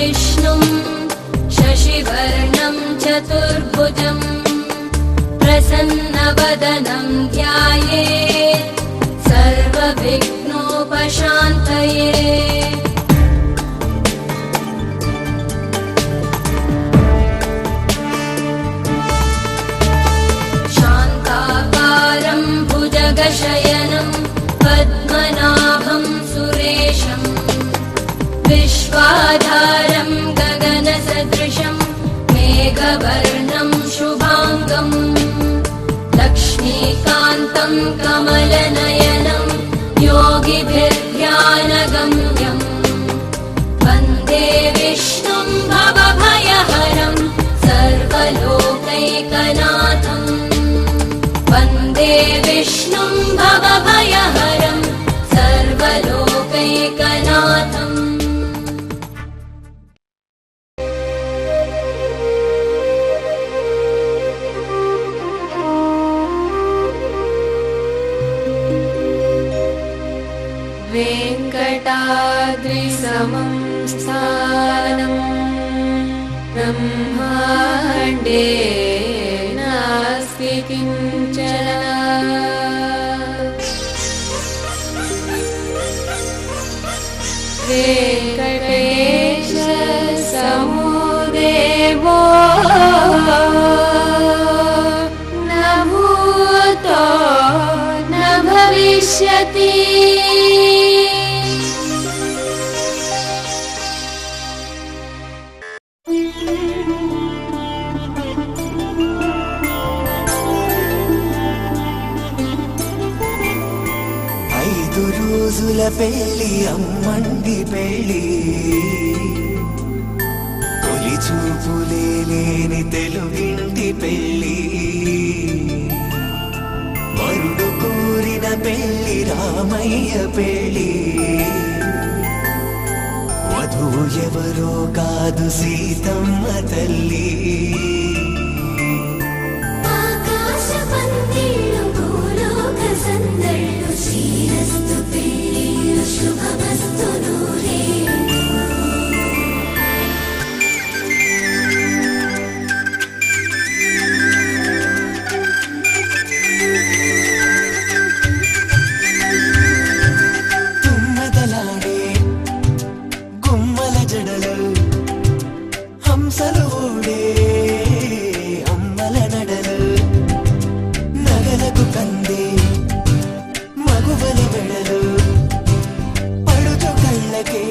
विष्णुं शशिवर्णं चतुर्भुजं प्रसन्नवदनं ध्यायेत् सर्वविघ्नोपशान्तये। शान्ताकारं भुजगशयनं पद्मनाभं सुरेशं विश्वाधारं गगनसदृशं मेघवर्णं शुभाङ्गं लक्ष्मीकान्तं कमलनयनं योगिभिर्ध्यानगम्यं वन्दे विष्णुं भवभयहरं सर्वलोकैकनाथं वन्दे विष्णुं भवभयहरं सर्वलोकैकनाथम्। वेङ्कटाद्रिसमं स्थानं ब्रह्माण्डे नास्ति किञ्चन। वेङ्कटेश समो देवो न भूतो न भविष्यति। రోజుల పెళ్ళి అమ్మండి పెళ్ళి తొలి చూపులే లేని తెలుగింటి పెళ్ళి వరుడు కోరిన పెళ్ళి రామయ్య పెళ్ళి వధువు ఎవరో కాదు సీతమ్మ తల్లి మగువల మెడలు పడుచు కళ్ళకే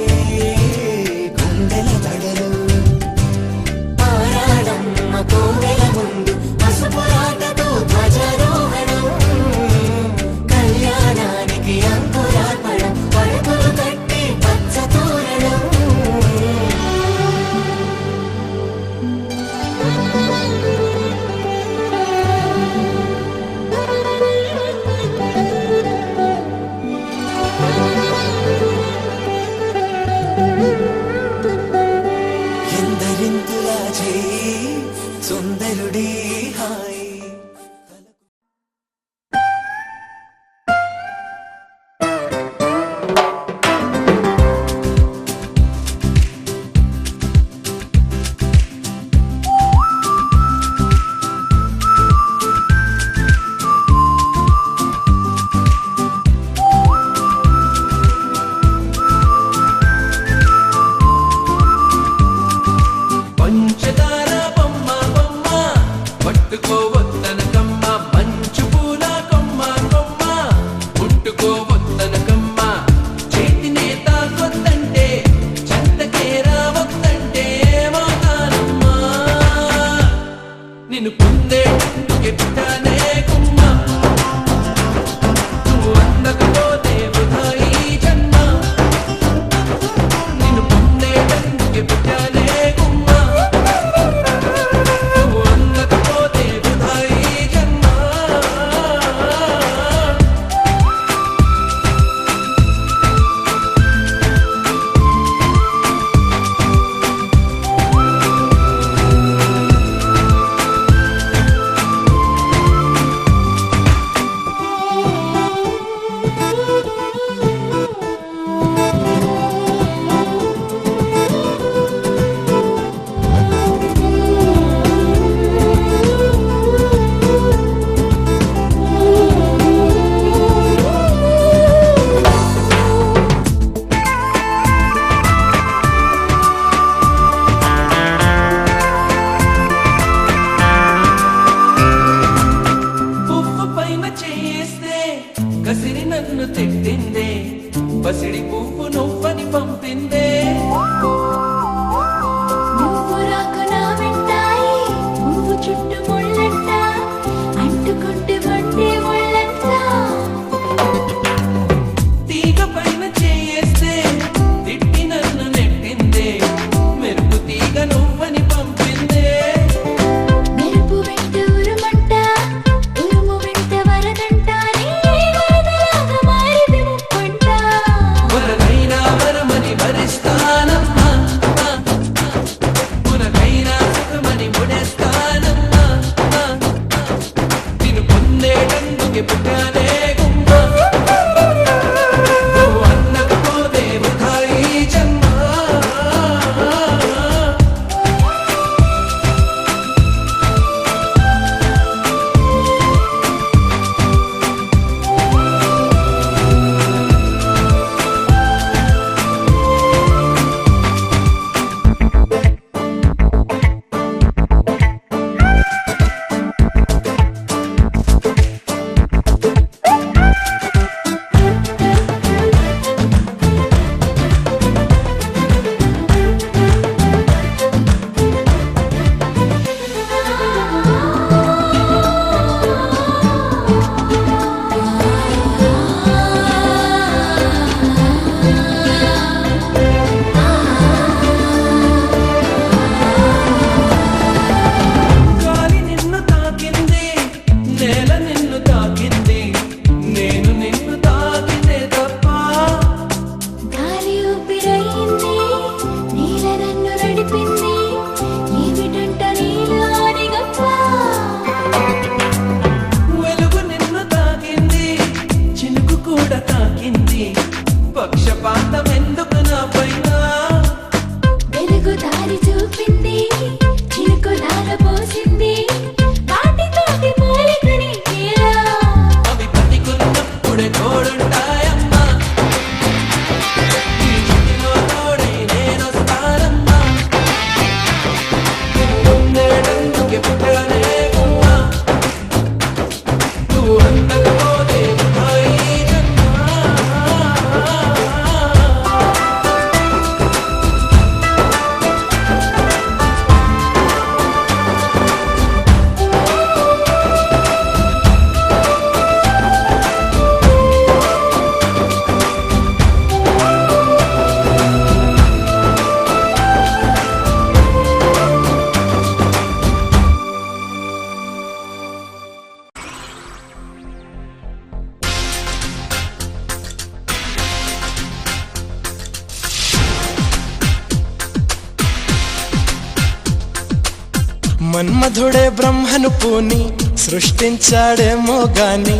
మన్మధుడే బ్రహ్మను పూని సృష్టించాడేమో గాని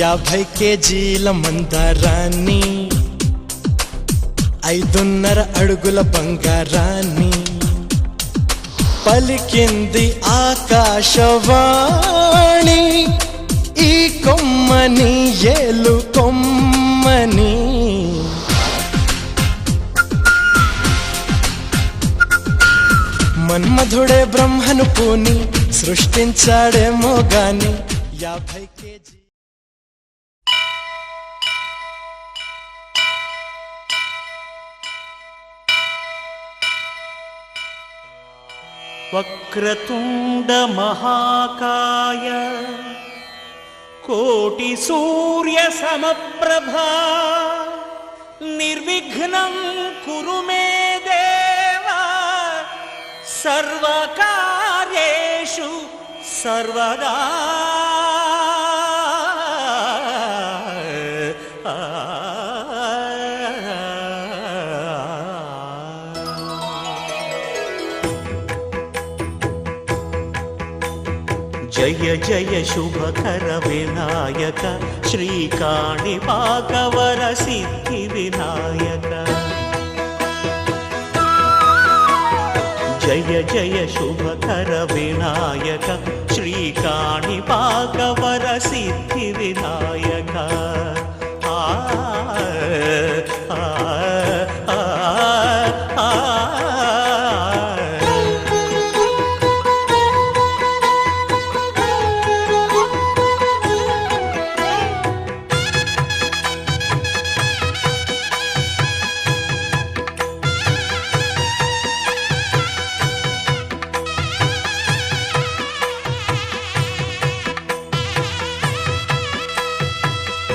50 కేజీల మందారాన్ని 5.5 అడుగుల బంగారాన్ని పలికింది ఆకాశవాణి ఈ కొమ్మని ఏలు కొమ్మని. మన్మధుడే బ్రహ్మను పూని సృష్టించాడేమో గాని 50 కేజీ. వక్రతుండ మహాకాయ కోటి సూర్య సమప్రభా నిర్విఘ్నం కురు మే దేవా సర్వకార్యేషు సర్వదా. జయ జయ శుభకర వినాయక శ్రీకాణిపాకవర సిద్ధి వినాయక. జయ జయ శుభకర వినాయక శ్రీకాణిపాకవర సిద్ధి వినాయక. ఆ ఆ ఆ ఆ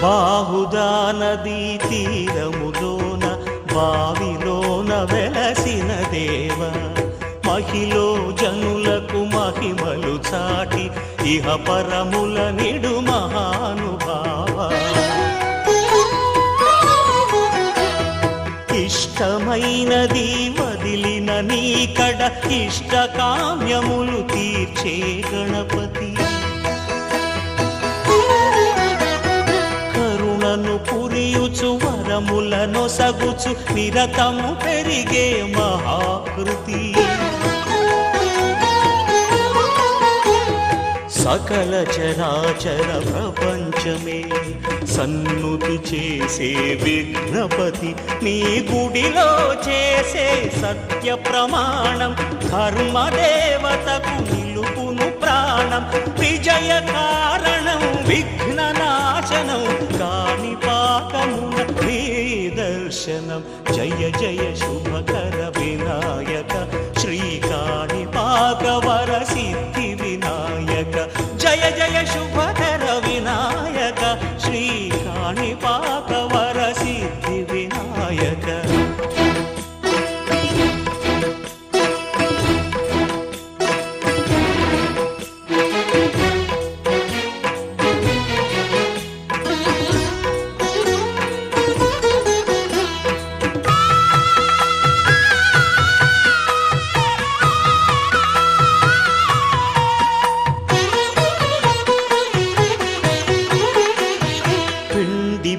బాహుదా నదీ తీరములోన బావిలోన వెలసిన దేవ మహిలో జనులకు మహిమలు చాటి ఇహ పరముల నిడు మహానుభావ. ఇష్టమైనది వదిలిన నీకడ ఇష్ట కామ్యములు తీర్చే గణపతి. పురియుచు వరములను సగుచు నిరతము పెరిగే మహాకృతి. సకల చరాచర ప్రపంచమే సన్నుతి చేసే విఘ్నపతి నీ గుడిలో చేసే సత్య ప్రమాణం ధర్మదేవతకు నిలుపును ప్రాణం. విజయ కారణం విఘ్న నాశనం కాణిపాకమున నీ దర్శనం. జయ జయ శుభకర వినాయక శ్రీకాణిపాకవర సిద్ధి వినాయక. జయ జయ శుభకర వినాయక శ్రీకాణిపాకవర సిద్ధి వినాయక.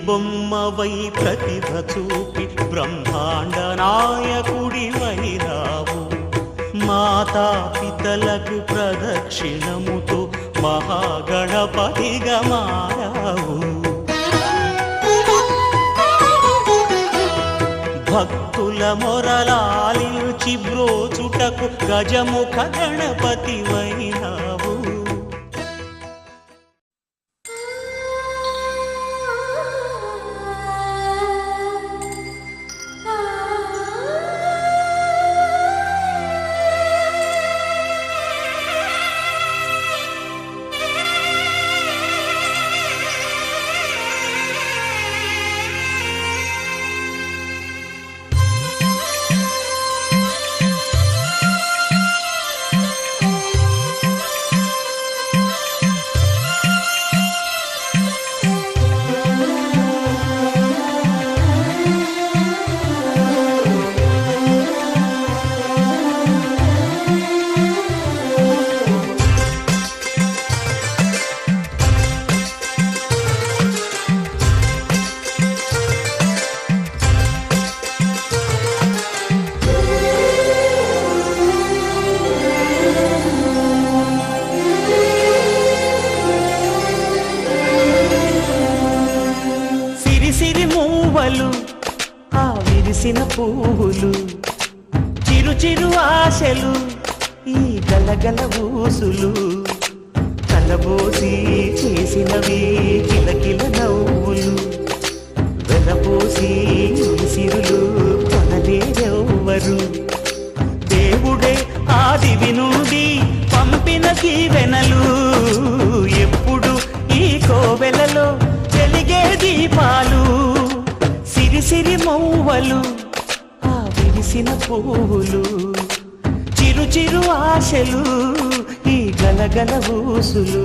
బొమ్మవై ప్రతిభ చూపి బ్రహ్మాండ నాయకుడివైరావు. మాతా పితలకు ప్రదక్షిణముతో మహాగణపతిగా మారావు. భక్తుల మొరలాలించి బ్రోచుటకు గజముఖ గణపతివైరావు. విరిసిన పువ్వులు చిరు చిరు ఆశలు ఈ గలగల ఊసులు కలబోసి చేసినవి కిలకిల నవ్వులు వెలబోసి సిరులు కొనలేరెవ్వరు దేవుడే ఆదివి నుండి పంపిన దీవెనలు ఎప్పుడు ఈ కోవెలలో వెలిగే దీపాలు సిరి సిరి మౌవలు ఆ విరిసిన పువ్వులు చిరు చిరు ఆశలు ఈ గలగల ఊసులు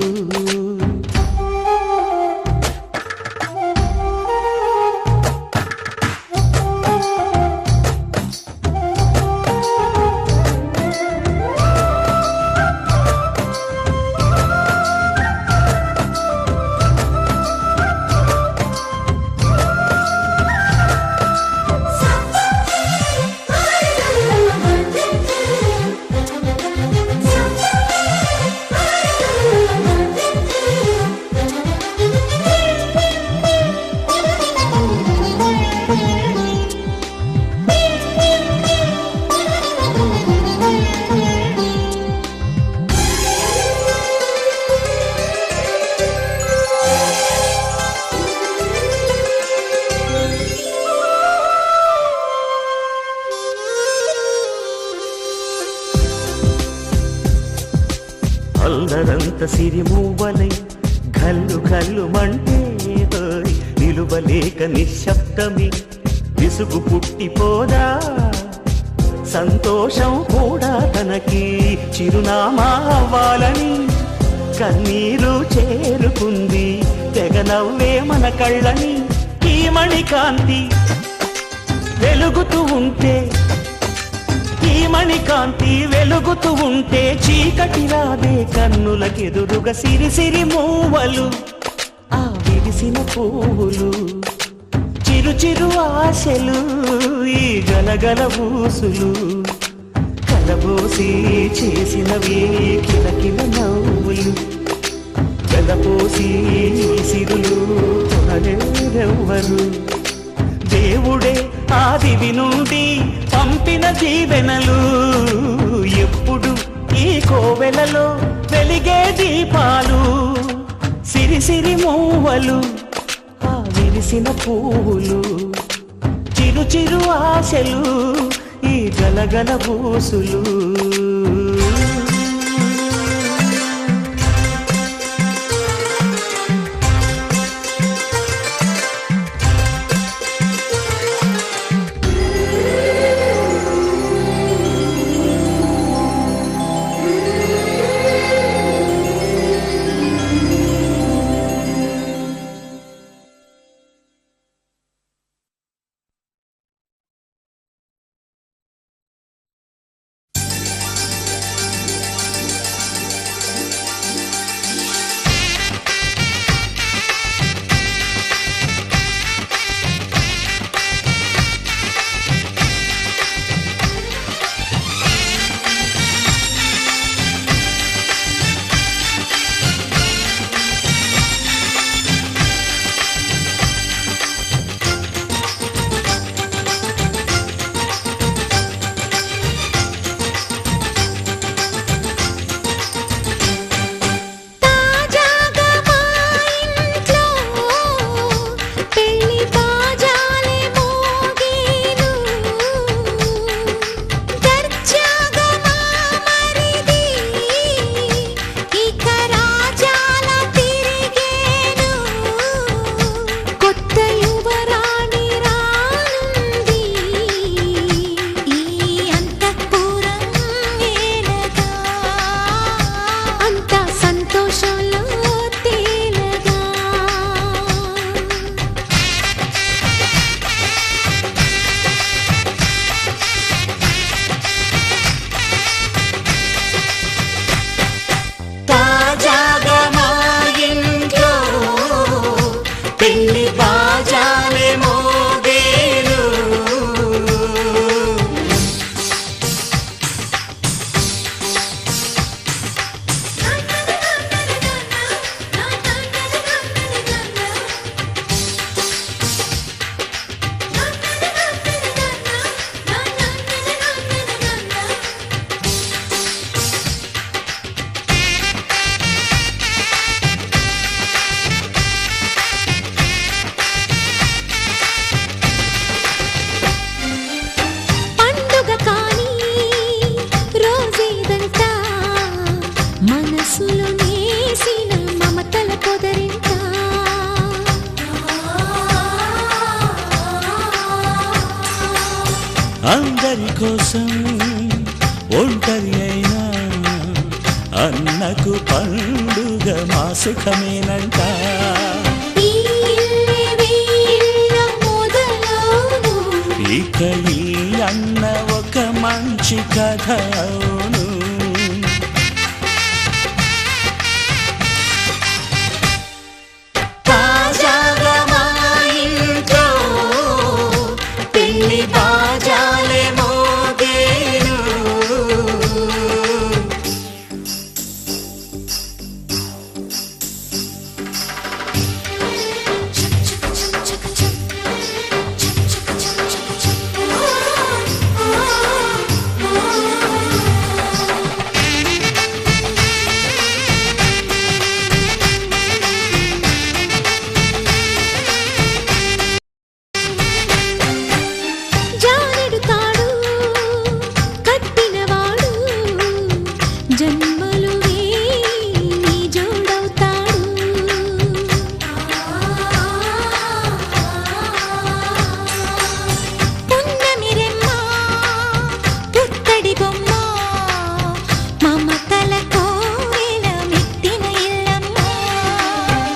అల్లరంత సిరిమూవలై గల్లు గల్లు మంటే నిలువలేక నిశ్శబ్దమి విసుగు పుట్టిపోదా సంతోషం కూడా తనకి చిరునామా అవ్వాలని కన్నీరు చేరుకుంది తెగ నవ్వే మన కళ్ళని ఈ మణికాంతి వెలుగుతూ ఉంటే ఈ మణికాంతి వెలుగుతూ ఉంటే చీకటి రాదే కన్నులకెదురుగా సిరి సిరి మూవలు ఆ విరిసిన పువ్వులు చిరు చిరు ఆశలు ఈ గలగల ఊసులు కలబోసి చేసినవి కిలకిల నవ్వులు వెలపోసి సిరులు కొనలేరెవ్వరు దేవుడే ఆదివి నుండి పంపిన దీవెనలు ఎప్పుడు ఈ కోవెలలో వెలిగే దీపాలు సిరి సిరి మూవలు ఆ విరిసిన పువ్వులు చిరు చిరు ఆశలు ఈ గలగల ఊసులు కోసం ఒంటరి అయినా అన్నకు పండుగ మా సుఖమేనంట. ఇక ఈ అన్న ఒక మంచి కథ అవును. తాజాగా మా ఇంట్లో పెళ్లి బాజాలే మోగేను.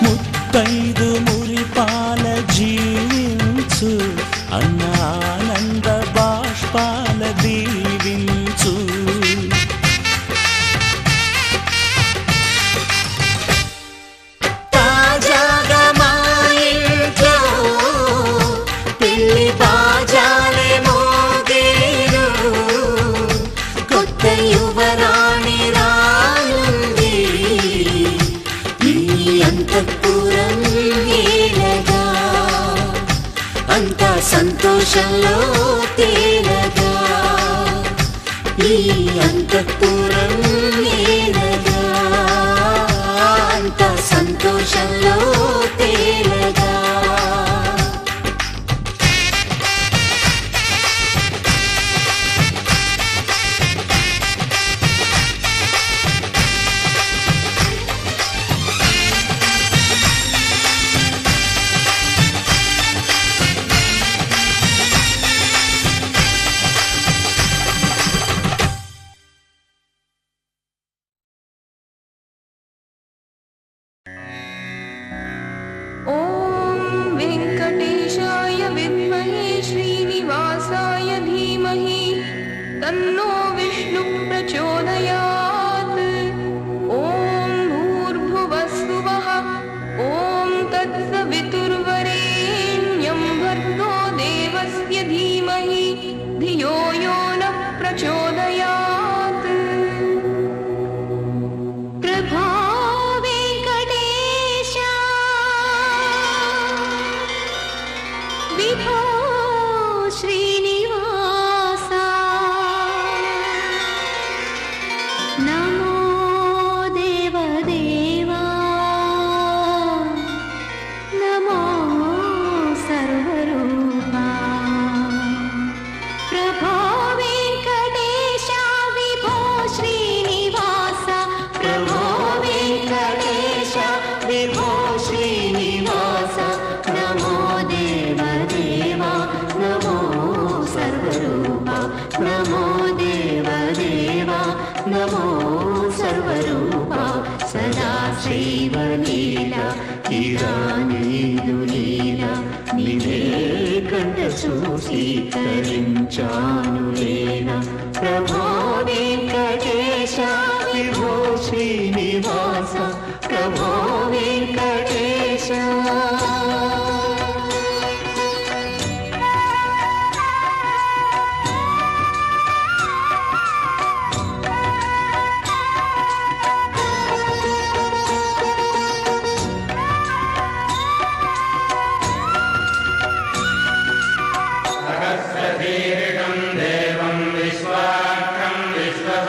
ముత్తైదు మురిపాల జీవించు అన్న ఆనంద బాష్పాల దీవించు. తాజాగా మా ఇంట్లో పెళ్లి బాజాలే మోగేను. కొత్త యువరాణి రానుంది ఈ అంతఃపురం ఏలగా. అంతా సంతోషంలో తేలగా ఈ అంతఃపురం ఏలగా. అంతా సంతోషంలో తేలగా. वेंकटेशाय विद्महे श्रीनिवासाय धीमहि तन्नो विष्णु प्रचोदयात्. ॐ भूर्भुवस्सुवः ॐ तत्सवितुर्वरेण्यं भर्गो देवस्य धीमहि धियो यो नः प्रचोदयात्. प्रभा विभो श्रीनिवासा नमो देवदेवा नमो सर्वरूपा. प्रभो वेंकटेशा विभो श्रीनिवासा. प्रभो वेंकटेशा विभो श्रीनिवासा नमो देवदेवा नमो सर्वरूपा. नमो देवदेवा नमो सर्वरूपा. सदा शैवलीला इरानीदुलीला निधे कंठ सूचीकरिंचानुलेना. प्रभो वेंकटेशा विभो श्रीनिवासा. प्रभो वेंकटेशा. सहस्रशीर्षं देवं विश्वाख्यं विश्व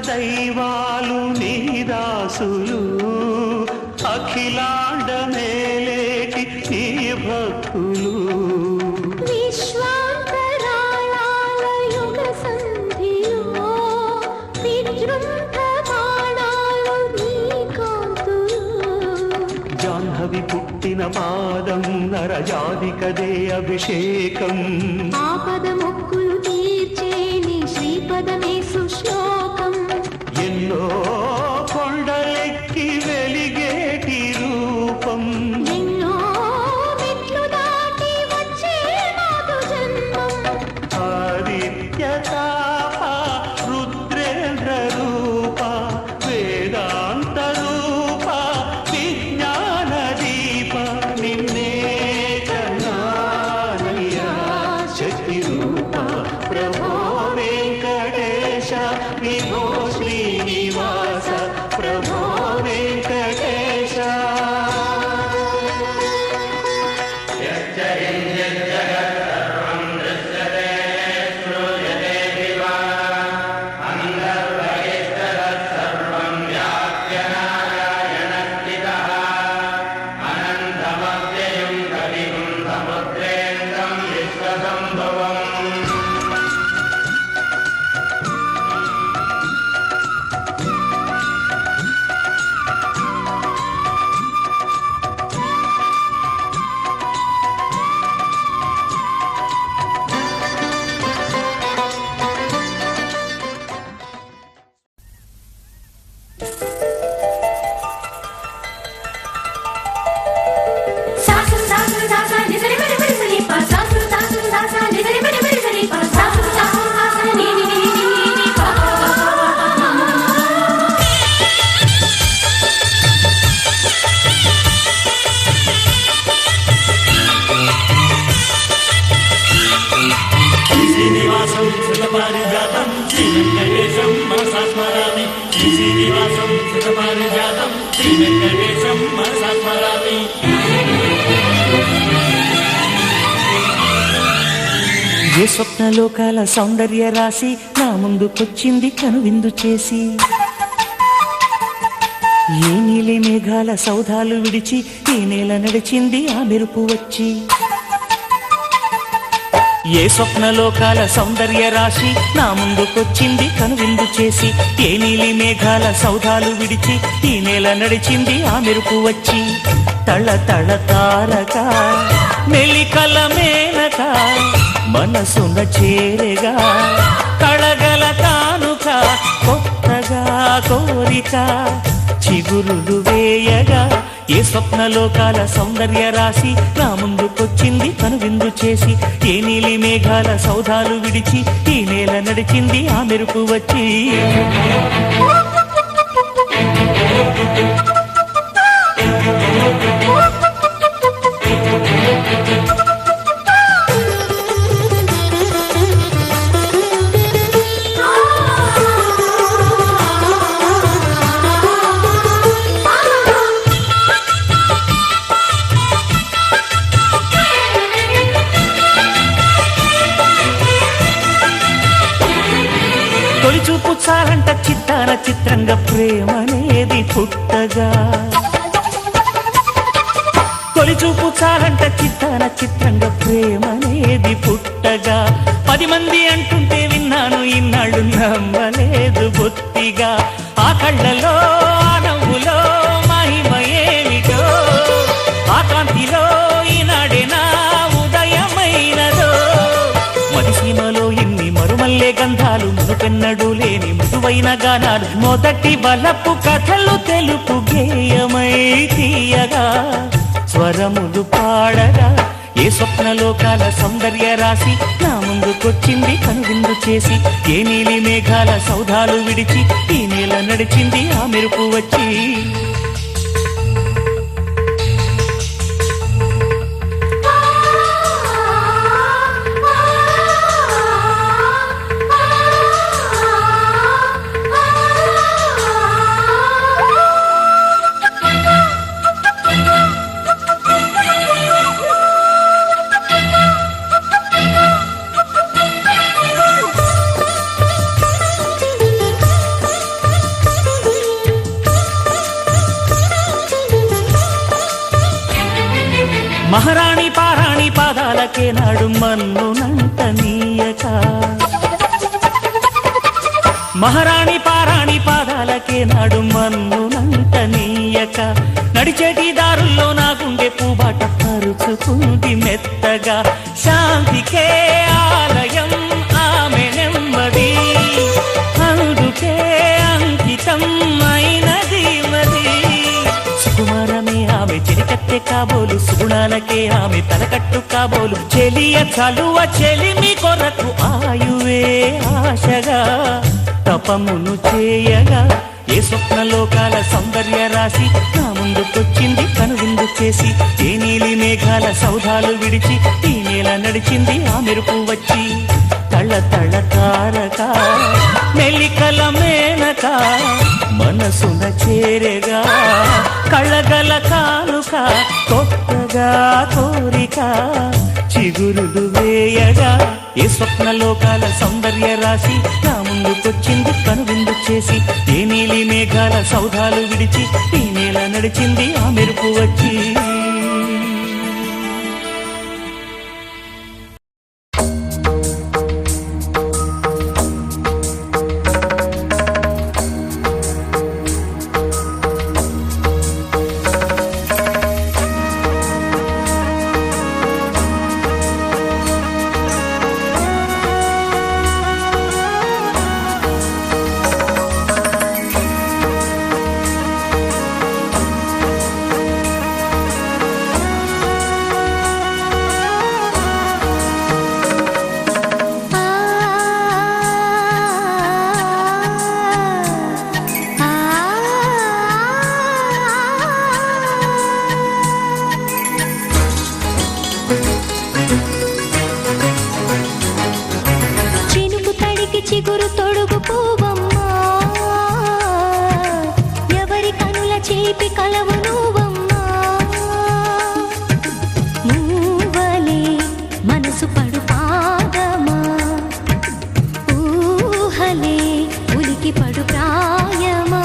దైవాలు నీ దాసులు అఖిలాండమేలేటి నీ భక్తులు విశ్వాంతరాళాల యుగ సంధిలో విజృంభమాణాలు నీ కాంతులు జాహ్నవి పుట్టిన పాదం నరజాదికదే అభిషేకం ఆపద మొక్కులు తీర్చే నీ శ్రీపదమే సుశ్లోకం ఎన్నో కొండలెక్కి వెలిగేటి రూపం ఎన్నో మెట్లు దాటి వచ్చే మాకు జన్మం ఆదిత్యతాప రుద్రేంద్ర రూప వేదాంత రూప విజ్ఞాన దీప నిన్నే కన్నానయ్యా శక్తి రూప ప్రభో వెంకటేశ విభో శ్రీనివాస ప్రభో వెంకటేశ సాసురు సాసురు సాసా నిజరి మరి మరి సరి పా సాసురు సాసురు సాసా నిజరి మరి మరి సరి పా సాసురు సాసురు సాసా ని ని ని ని ని పా శ్రీనివాసం సుఖపారిజాతం శ్రీ వెంకటేశం మనసా స్మరామి శ్రీనివాసం సుఖపారిజాతం శ్రీ వెంకటేశం మనసా స్మరామి ఏ స్వప్నలోకాల సౌందర్య రాశి నా ముందుకొచ్చింది కనువిందు చేసి ఏ నీలి మేఘాల సౌధాలు విడిచి ఈ నేల నడిచింది ఆ మెరుపు వచ్చి ఏ స్వప్నలోకాల సౌందర్య రాశి నా ముందుకొచ్చింది కనువిందు చేసి ఏ నీలి మేఘాల సౌధాలు విడిచి ఈ నేల నడిచింది ఆ మెరుపు వచ్చి తళ తళ తారక మెలికల మేనక మనసున చేరగా కళగల కానుక కొత్తగా కోరిక చిగురులు వేయగా ఏ స్వప్నలోకాల సౌందర్య రాశి నా ముందుకొచ్చింది కనువిందు చేసి ఏ నీలి మేఘాల సౌధాలు విడిచి ఈ నేల నడిచింది ఆ మెరుపు వచ్చి తొలిచూపు చాలంట చిత్తాన చిత్రంగా ప్రేమనేది పుట్టగా తొలిచూపు చాలంట చిత్తాన చిత్రంగా ప్రేమనేది పుట్టగా 10 మంది అంటుంటే విన్నాను ఇన్నాళ్ళు నమ్మలేదు బొత్తిగా ఆ కళ్ళలో ఆ నవ్వులో మహిమ ఏమిటో ఆ కాంతిలో ఈనాడే నా ఉదయమైనదో మదిసీమలో ఇన్ని మరుమల్లే గంధాలు మునుపెన్నడు లేని మృదువైన గానాలు మొదటి బలపు కథలు తెలుపు గేయమై తీయగా స్వరములు పాడగా ఏ స్వప్నలోకాల సౌందర్య రాశి నా ముందుకొచ్చింది కనువిందు చేసి ఏ నీలి మేఘాల సౌధాలు విడిచి ఈ నేల నడిచింది ఆ మెరుపు వచ్చి మహారాణి పారాణి పాదాలకే నాడు మన్నునంట నీయక మహారాణి పారాణి పాదాలకే నాడు మన్నునంట నీయక నడిచేటి దారుల్లో నా గుండె పూబాట పరుచుకుంది మెత్తగా శాంతికే ఆలయం ఆమె నెమ్మది అందుకే అంకితం అయినది మది సుకుమారమే ఆమె చిరికత్తె కాబోలు సుగుణాలకే ఆమె తలకట్టు కాబోలు చెలియ చలువ చెలిమి కొరకు ఆయువే ఆశగా తపమును చేయగా ఏ స్వప్నలోకాల సౌందర్య రాశి నా ముందుకొచ్చింది కనువిందు చేసి ఏ నీలి మేఘాల సౌధాలు విడిచి ఈ నేల నడిచింది ఆ మెరుపు వచ్చి తళ తళ తారక మెలికల మేనక మనసున చేరగా కళ్ళగల కానుక కొత్తగా కోరిక చిగురులు వేయగా ఏ స్వప్నలోకాల సౌందర్య రాశి నా ముందుకొచ్చింది కనువిందు చేసి ఏ నీలి మేఘాల సౌధాలు విడిచి ఈ నేల నడిచింది ఆ మెరుపు వచ్చి చిగురు తొడుగు పూవమ్మా ఎవరి కనుల చేపి కలవు నువ్వమ్మా మూవలే మనసు పడు పాదమా ఊహలే ఉలికి పడు ప్రాయమా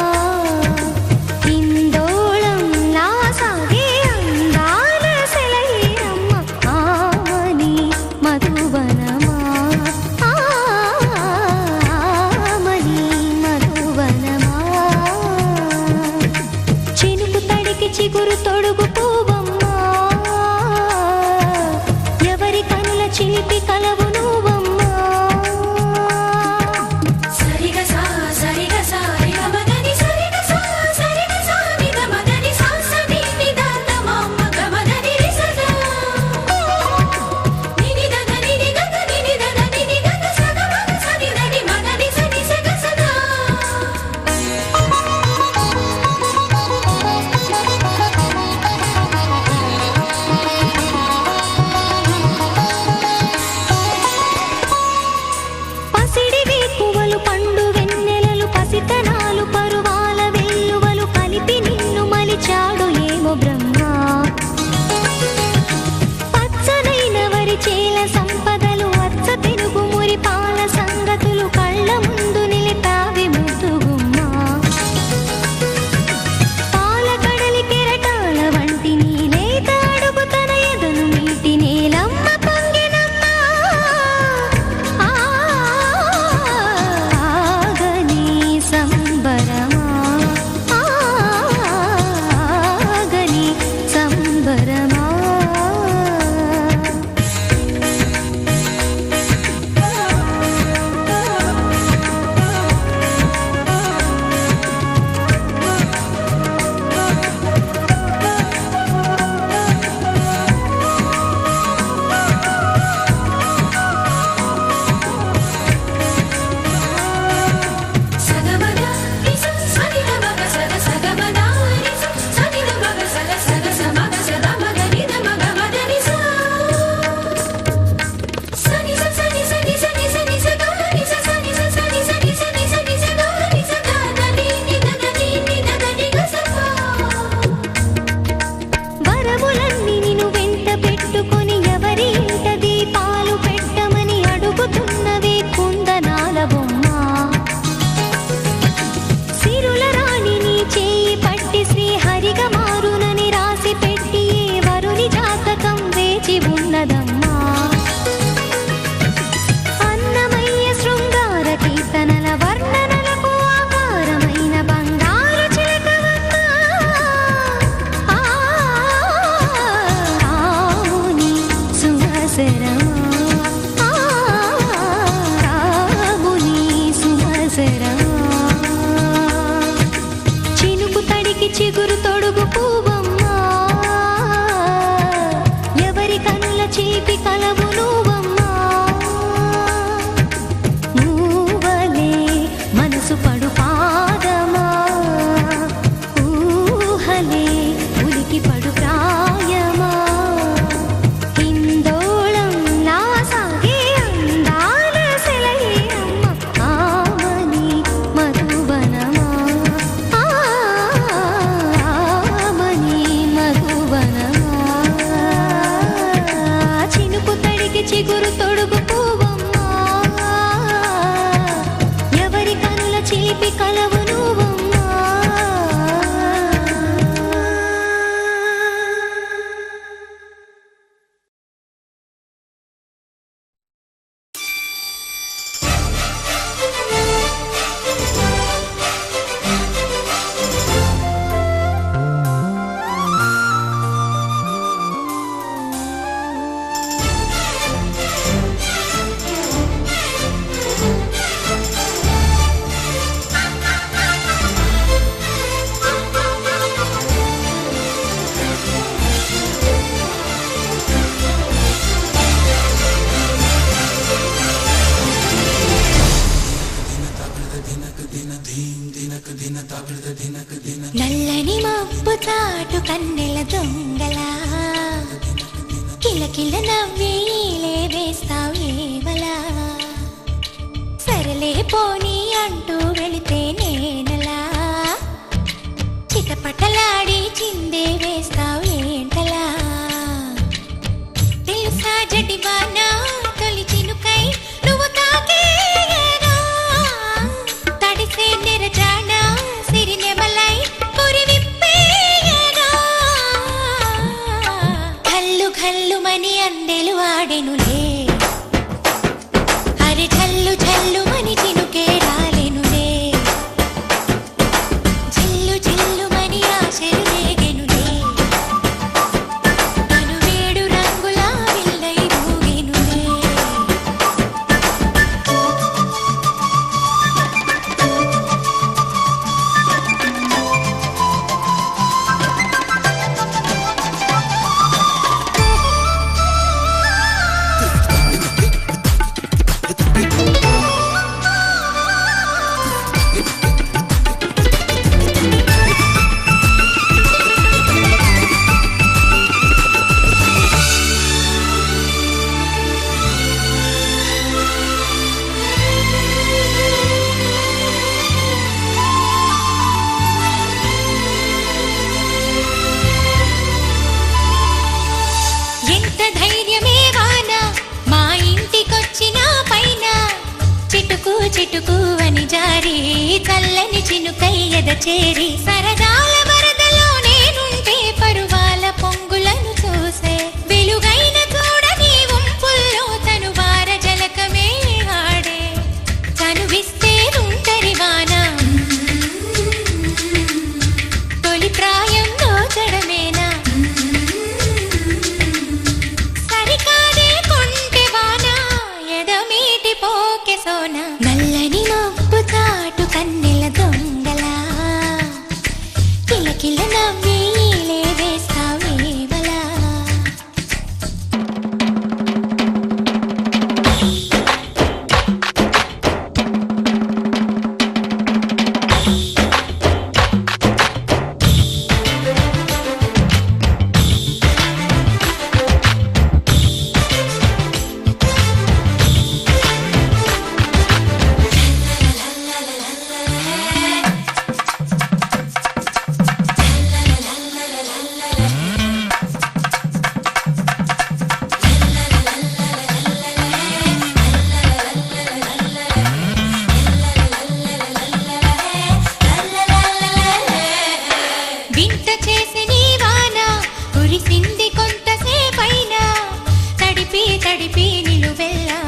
ఇందోళం నా సాగే అందాల సెలయేరమ్మ ఆమని మధువనమా చిగురు తొడుగు పూవమ్మా ఎవరి కనుల చిలిపి కలవు నువ్వమ్మా సరిగ సా మబ్బు చాటు కన్నెల దొంగలా కిలకిల నవ్వేలే వేస్తావు ఏవలా సరలే పోనీ అంటూ వెళితే నేనలా చిటపటలాడి చిందే వేస్తావు ఏంటలా తెలుసా జడివానా తొలి చినుకై నువ్వు తాకేయగా తడిసే నెరజానా సిరినెమలై పురి విప్పేయగా ఘల్లు ఘల్లుమని అందెలు ఆడెనులే అరి ఝల్లు ఝల్లుమని చినుకే రాలెనులే జిల్లు జిల్లుమని ఆశలు రేగెనులే తను వేడు రంగుల విల్లై ఊగెనులే ఎంత ధైర్యమే వాన మా ఇంటికొచ్చిన పైన చిటుకు చిటుకు అని జారి చల్లని చినుకై ఎద చేరి సరదాల వరదలో నేనుంటే పరువాల పొంగులను చూసే వెలుగైన చూడని వంపుల్లో తను వార జలకమే ఆడే చనువిస్తే ఉంటరి వాన తొలి ప్రాయం దోచడమేనా సరికాదే కొంటె వాన ఎదమీటి పోకె సోన నల్లని మబ్బు చాటు కన్నెల దొంగలా కిలకిల నవ్వేలే వేస్తావేవలా వింత చేసి నీ వాన కురిసింది కొంతసేపైనా తడిపి తడిపి నిలువెల్లా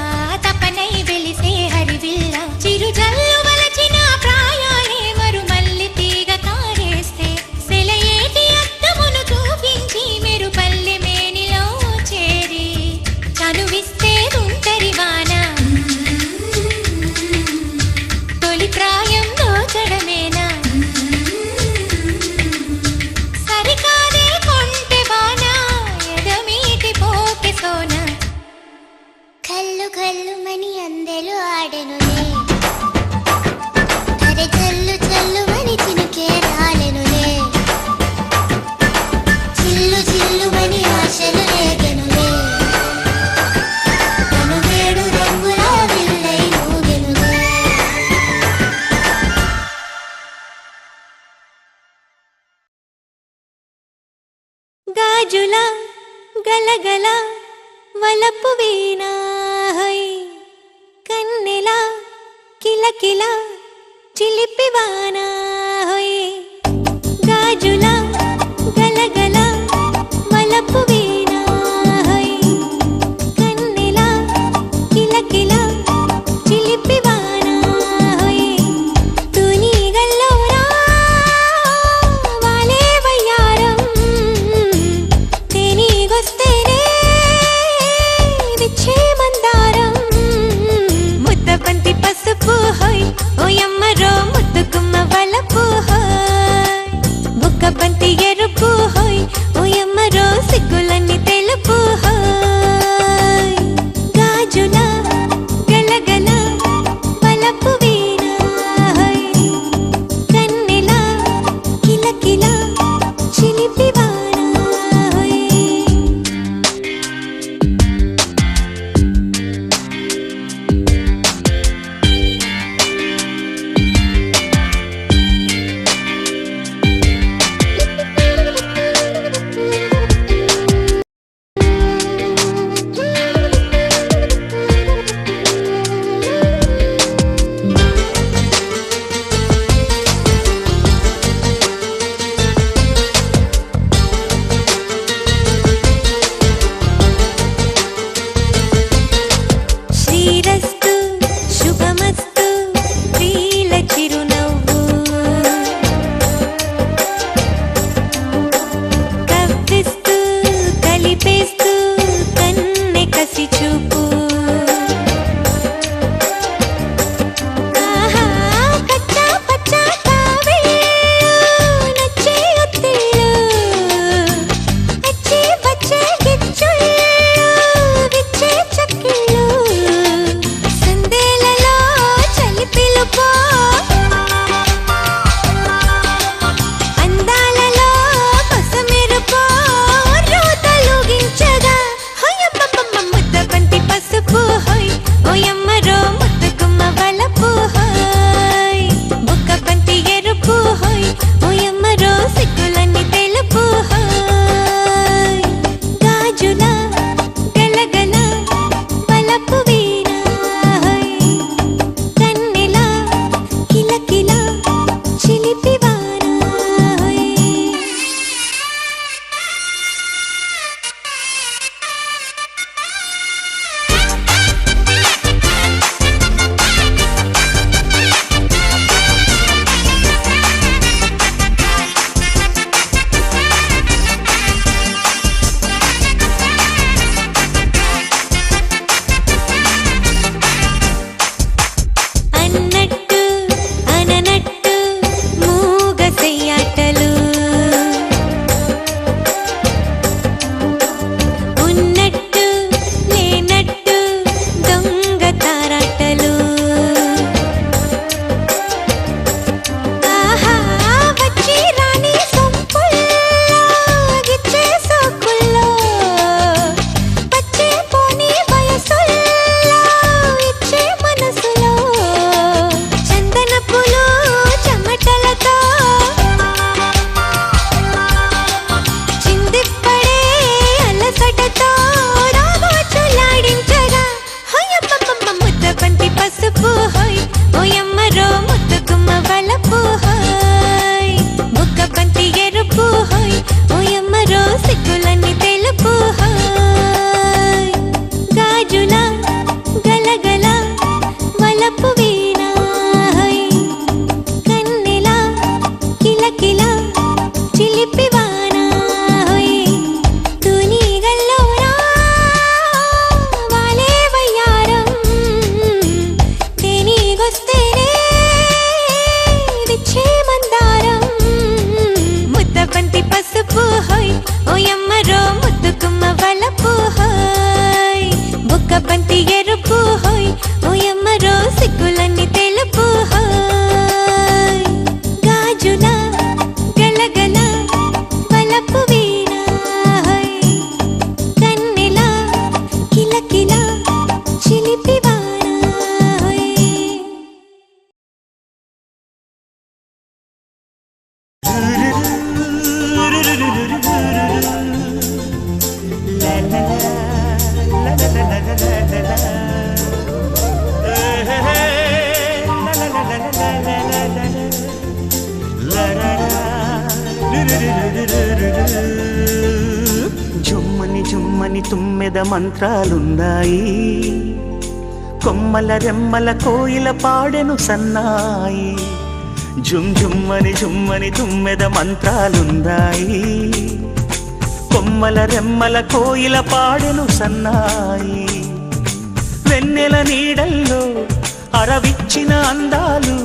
తపనై వెలిసే హరివిల్ల చిరుజల్లు వలచిన ప్రాయాలే మరుమల్లి తీగ తారేస్తే సెలయేటి అద్దమును చూపించి మెరుపల్లి మేనిలో చేరి చనువిస్తే ఉంటరి వాన తొలి ప్రాయం దోచడమేనా సరికాదే కొంటె వాన ఎదమీటి పోకె సోన కల్లు కల్లుమని అందెలు ఆడెనులే అరె జల్లు జల్లుమని చినుకే రాలెనులే చిల్లు చిల్లుమని ఆశలు రేగెనులే తను వేడు రంగుల విల్లై ఊగెనులే గాజుల గలగల వలపు వీణా హై కన్నెల కిలకిల చిలిపి వానా హై గాజుల గలగల వలపు వీణా హై కన్నెల కిలకిల చిలిపి వానా హై తుని గల్లోరా వాలే వయ్యారం తేనీగొస్తేనే విచ్చే మందారం ముద్ద బంతి పసుపు హోయ్ ఓయమ్మరో ముద్దు గుమ్మ వలపు హోయ్ జుమ్మని జుమ్మని తుమ్మెద మంత్రాలున్నాయి, కొమ్మల రెమ్మల కోయిల పాడెను సన్నాయి. జుమ్ జుమ్మని జుమ్మని తుమ్మెద మంత్రాలున్నాయి, కొమ్మల రెమ్మల కోయిల పాడెను సన్నాయి. వెన్నెల నీడల్లో అరవిచ్చిన అందాలు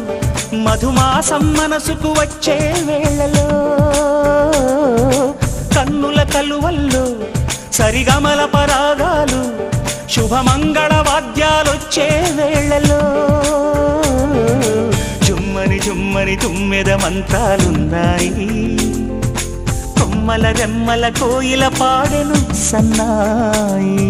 మధుమాసం మనసుకు వచ్చే వేళలో, కన్నుల కలువల్లో సరిగమల పరాగాలు శుభమంగళ వాద్యాలొచ్చే వేళలో. జుమ్మని జుమ్మని తుమ్మెద మంత్రాలున్నాయి, కొమ్మల రెమ్మల కోయిల పాడెను సన్నాయి.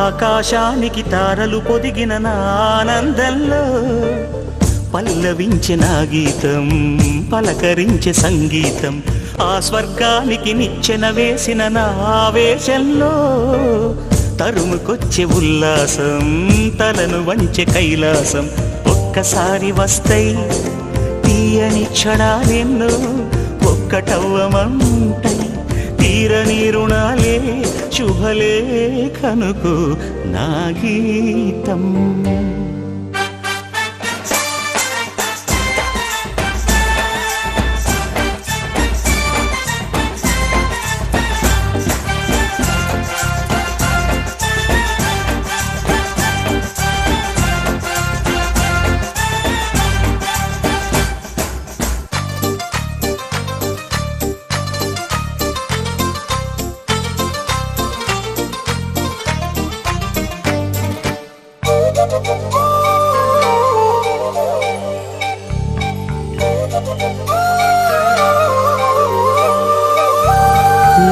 ఆకాశానికి తారలు పొదిగిన నా ఆనందంలో పల్లవించే నా గీతం, పలకరించే సంగీతం. ఆ స్వర్గానికి నిచ్చెన వేసిన నా ఆవేశంలో తరుముకొచ్చే ఉల్లాసం, తలను వంచే కైలాసం. ఒక్కసారి వస్తాయి తీయని క్షణాలెన్నో, ఒక్కటవ్వమంటాయి తీరని రుణాలే శుభలేఖనుకు నా గీతం.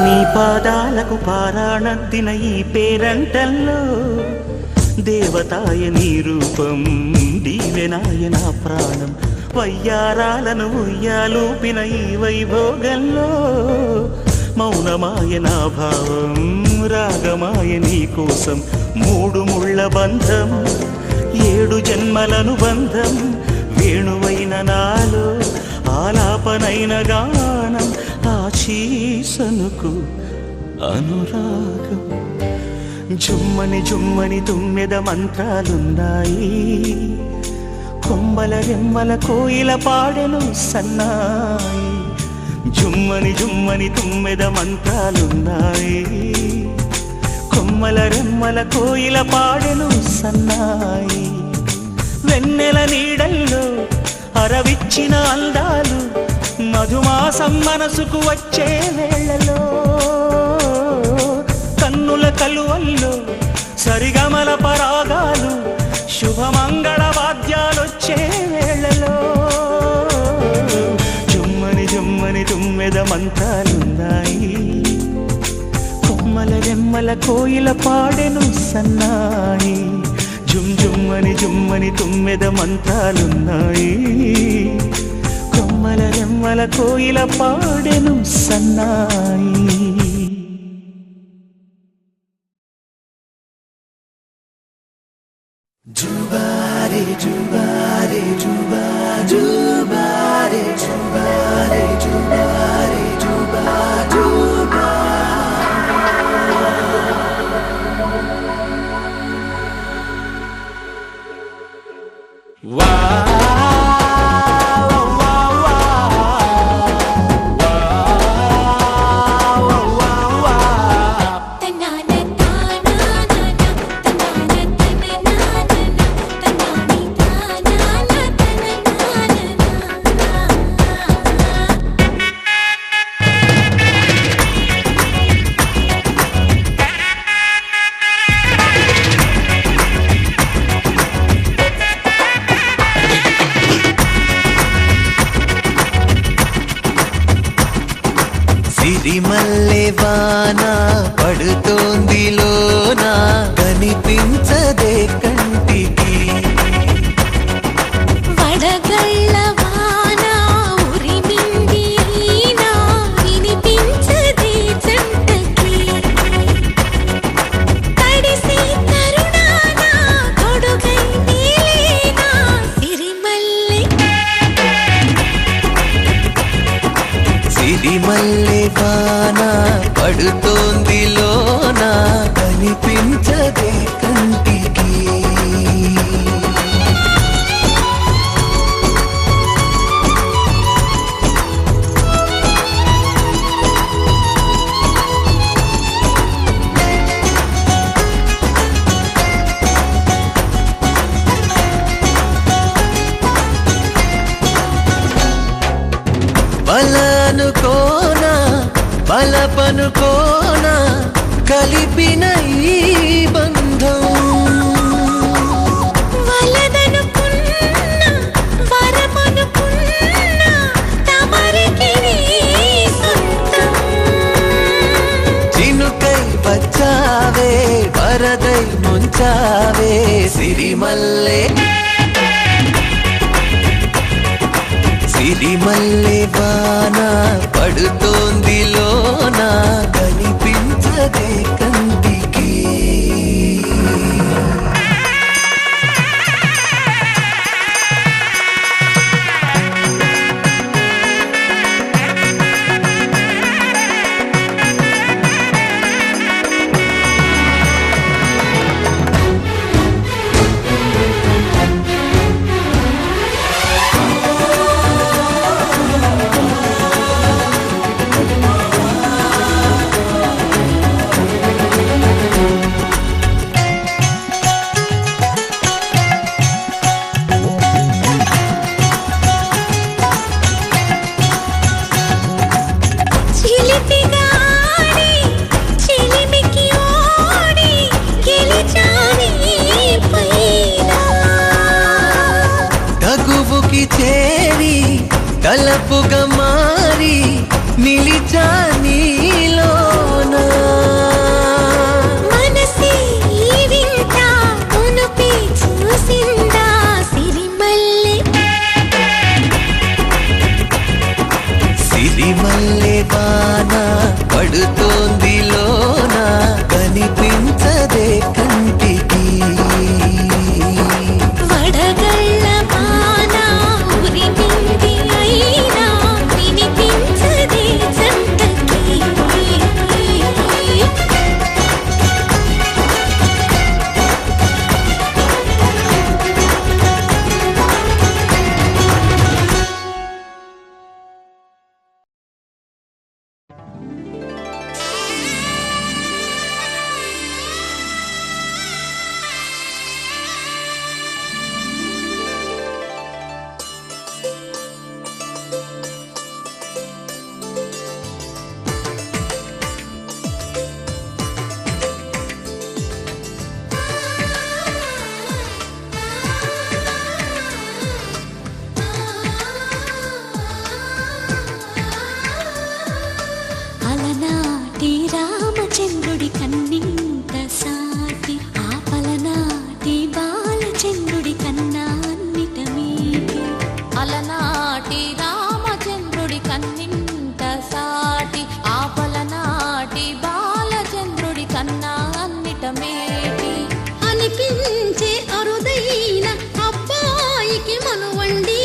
నీ పాదాలకు పారాణద్దిన ఈ పేరంటల్లో దేవతాయ నీ రూపం, దీవెనాయ నా ప్రాణం. వయ్యారాలను ఉయ్యాలూపిన ఈ వైభోగంలో మౌనమాయ నా భావం, రాగమాయ నీ కోసం. మూడు ముళ్ళ బంధం, 7 జన్మలను బంధం, వేణువైన నాలో ఆలాపనైన గానం. ఆశీసనుకు అనురాగం. జుమ్మని జుమ్మని తుమ్మెద మంత్రాలున్నాయి, కొమ్మల రెమ్మల కోయిల పాడెను సన్నాయి. జుమ్మని జుమ్మని తుమ్మెద మంత్రాలున్నాయి, కొమ్మల రెమ్మల కోయిల పాడెను సన్నాయి. వెన్నెల నీడల్లో అరవిచ్చిన అందాలు మధుమాసం మనసుకు వచ్చే వేళలో, కన్నుల కలువల్లో సరిగమల పరాగాలు శుభమంగళ వాద్యాలొచ్చే వేళలో. జుమ్మని జుమ్మని తుమ్మెద మంత్రాలున్నాయి, కొమ్మల రెమ్మల కోయిల పాడెను సన్నాయి. జుమ్ జుమ్మని జుమ్మని తుమ్మెద మంత్రాలున్నాయి, కొమ్మల రెమ్మల కోయిల పాడెను సన్నాయి. జుబారే జుబారే జుబా జుబారే జుబారే జుబారే జుబా జుబా. తన్నాన తానా తన్నాన తన్నాన తన్నాని తానా సిరిమల్లె వాన పడుతోంది లోన కనిపించదే కంటికి వడగళ్ళ వాన ఉరిమింది అయినా వినిపించదే జంటకి తడిసి తరుణాన తొడుగై నీలేనా సిరిమల్లె సిరిమల్లె వాన పడుతోంది లోన కనిపించదే కంటికి బలనుకోనా బలపనుకోనా కలిపిన ఈ బంధం వలదనుకున్నా వరమనుకున్నా తమరికి నీ సొంతం చినుకై వచ్చావే వరదై ముంచావే సిరిమల్లె సిరిమల్లె వాన పడుతోంది లోన కనిపించదే కంటికి చిలిపిగా ఆడి చిలిమికి ఓడి గెలిచాని పైన తగువుకి చేరి తలపుగా మారి నిలిచా నీలోన మనసి ఈ వింత కొనుపి చూసిందా సిరిమల్లె సిరిమల్లె వాన పడుతోంది లోన కనిపించదే కంటికి వడగళ్ళ వాన ఉరిమింది అయినా వినిపించదే జంటకి అలనాటి రామచంద్రుడి కన్నింత సాటి ఆపలనాటి బాలచంద్రుడి కన్నా అన్నిట మీటి అలనాటి రామచంద్రుడి కన్నింత సాటి ఆపలనాటి బాలచంద్రుడి కన్నా అన్నిట మేటి అనిపించే అరుదైన అబ్బాయికి మనువండి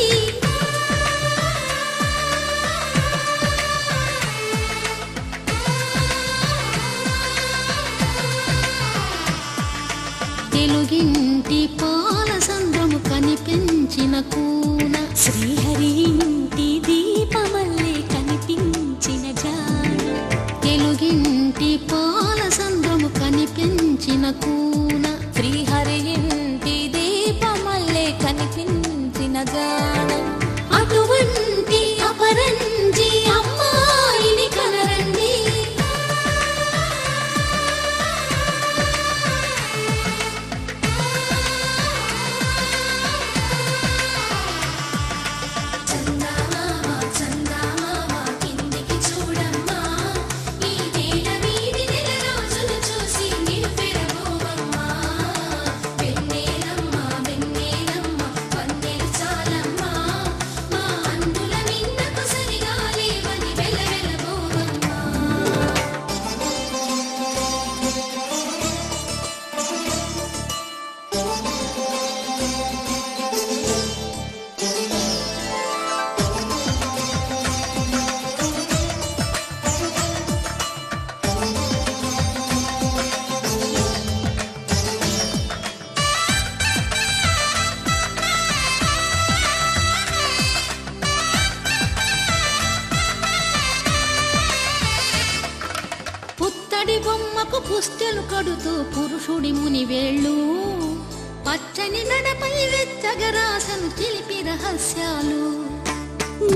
తెలుగింటి పాల సంద్రము కనిపించిన కూన శ్రీహరి ఇంటి దీపమల్లే కనిపించిన జాన తెలుగింటి పాల సంద్రము కనిపించిన కూన శ్రీహరి ఇంటి దీపమల్లే కనిపించిన జాన అటువంటి అపరంజి అమ్మాయిని కనరండి చందమామ చందమామ కిందికి చూడమ్మా పుత్తడి బొమ్మకు పుస్తెలు కడుతూ పురుషుడి ముని వేళ్ళు పచ్చని నడపై వెచ్చగరాసను చిలిపి రహస్యాలు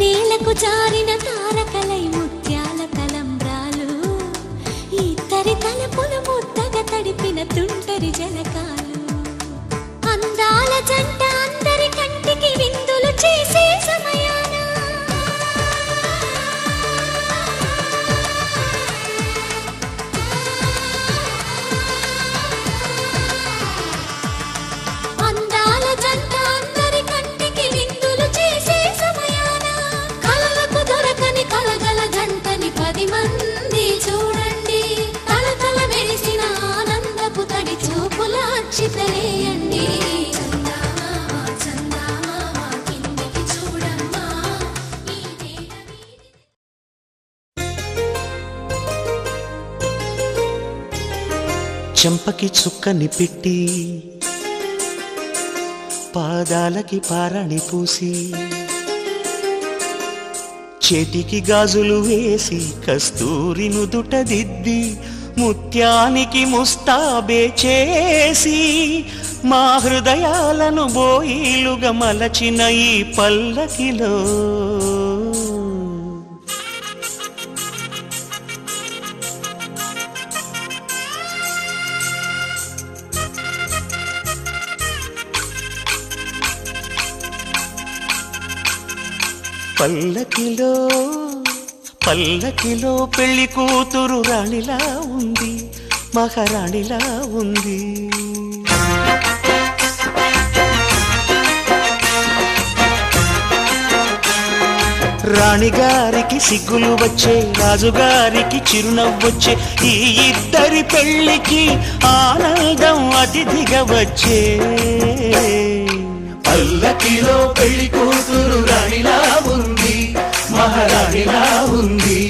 నేలకు జారిన తారకలై ముత్యాల తలంబ్రాలు ఇద్దరి తలపులు ముద్దగా తడిపిన తుంటరి జలకాలు అందాల జంట అందరి కంటికి విందులు చేసే సమయాన అందాల జంట అందరి కంటికి విందులు చేసే సమయాన కలలకు దొరకని కలగల జంటని 10 మంది చూడండి తల మెరిసిన ఆనందపు తడి చూపుల అచ్చితలేయండి చెంపకి చుక్కని పెట్టి పాదాలకి పారాణి పూసి చేతికి గాజులు వేసి కస్తూరి నుదుట దిద్ది ముత్యానికి ముస్తాబే చేసి మా హృదయాలను బోయిలుగా మలచిన ఈ పల్లకిలో పల్లకిలో పల్లకిలో పెళ్లి కూతురు రాణిలా ఉంది మహారాణిలా ఉంది రాణిగారికి సిగ్గులు వచ్చే రాజుగారికి చిరునవ్వొచ్చే ఈ ఇద్దరి పెళ్లికి ఆనందం అతిథిగా వచ్చే పల్లకిలో పెళ్లి కూతురు రాణిలా ఉంది మహారాణిలా ఉంది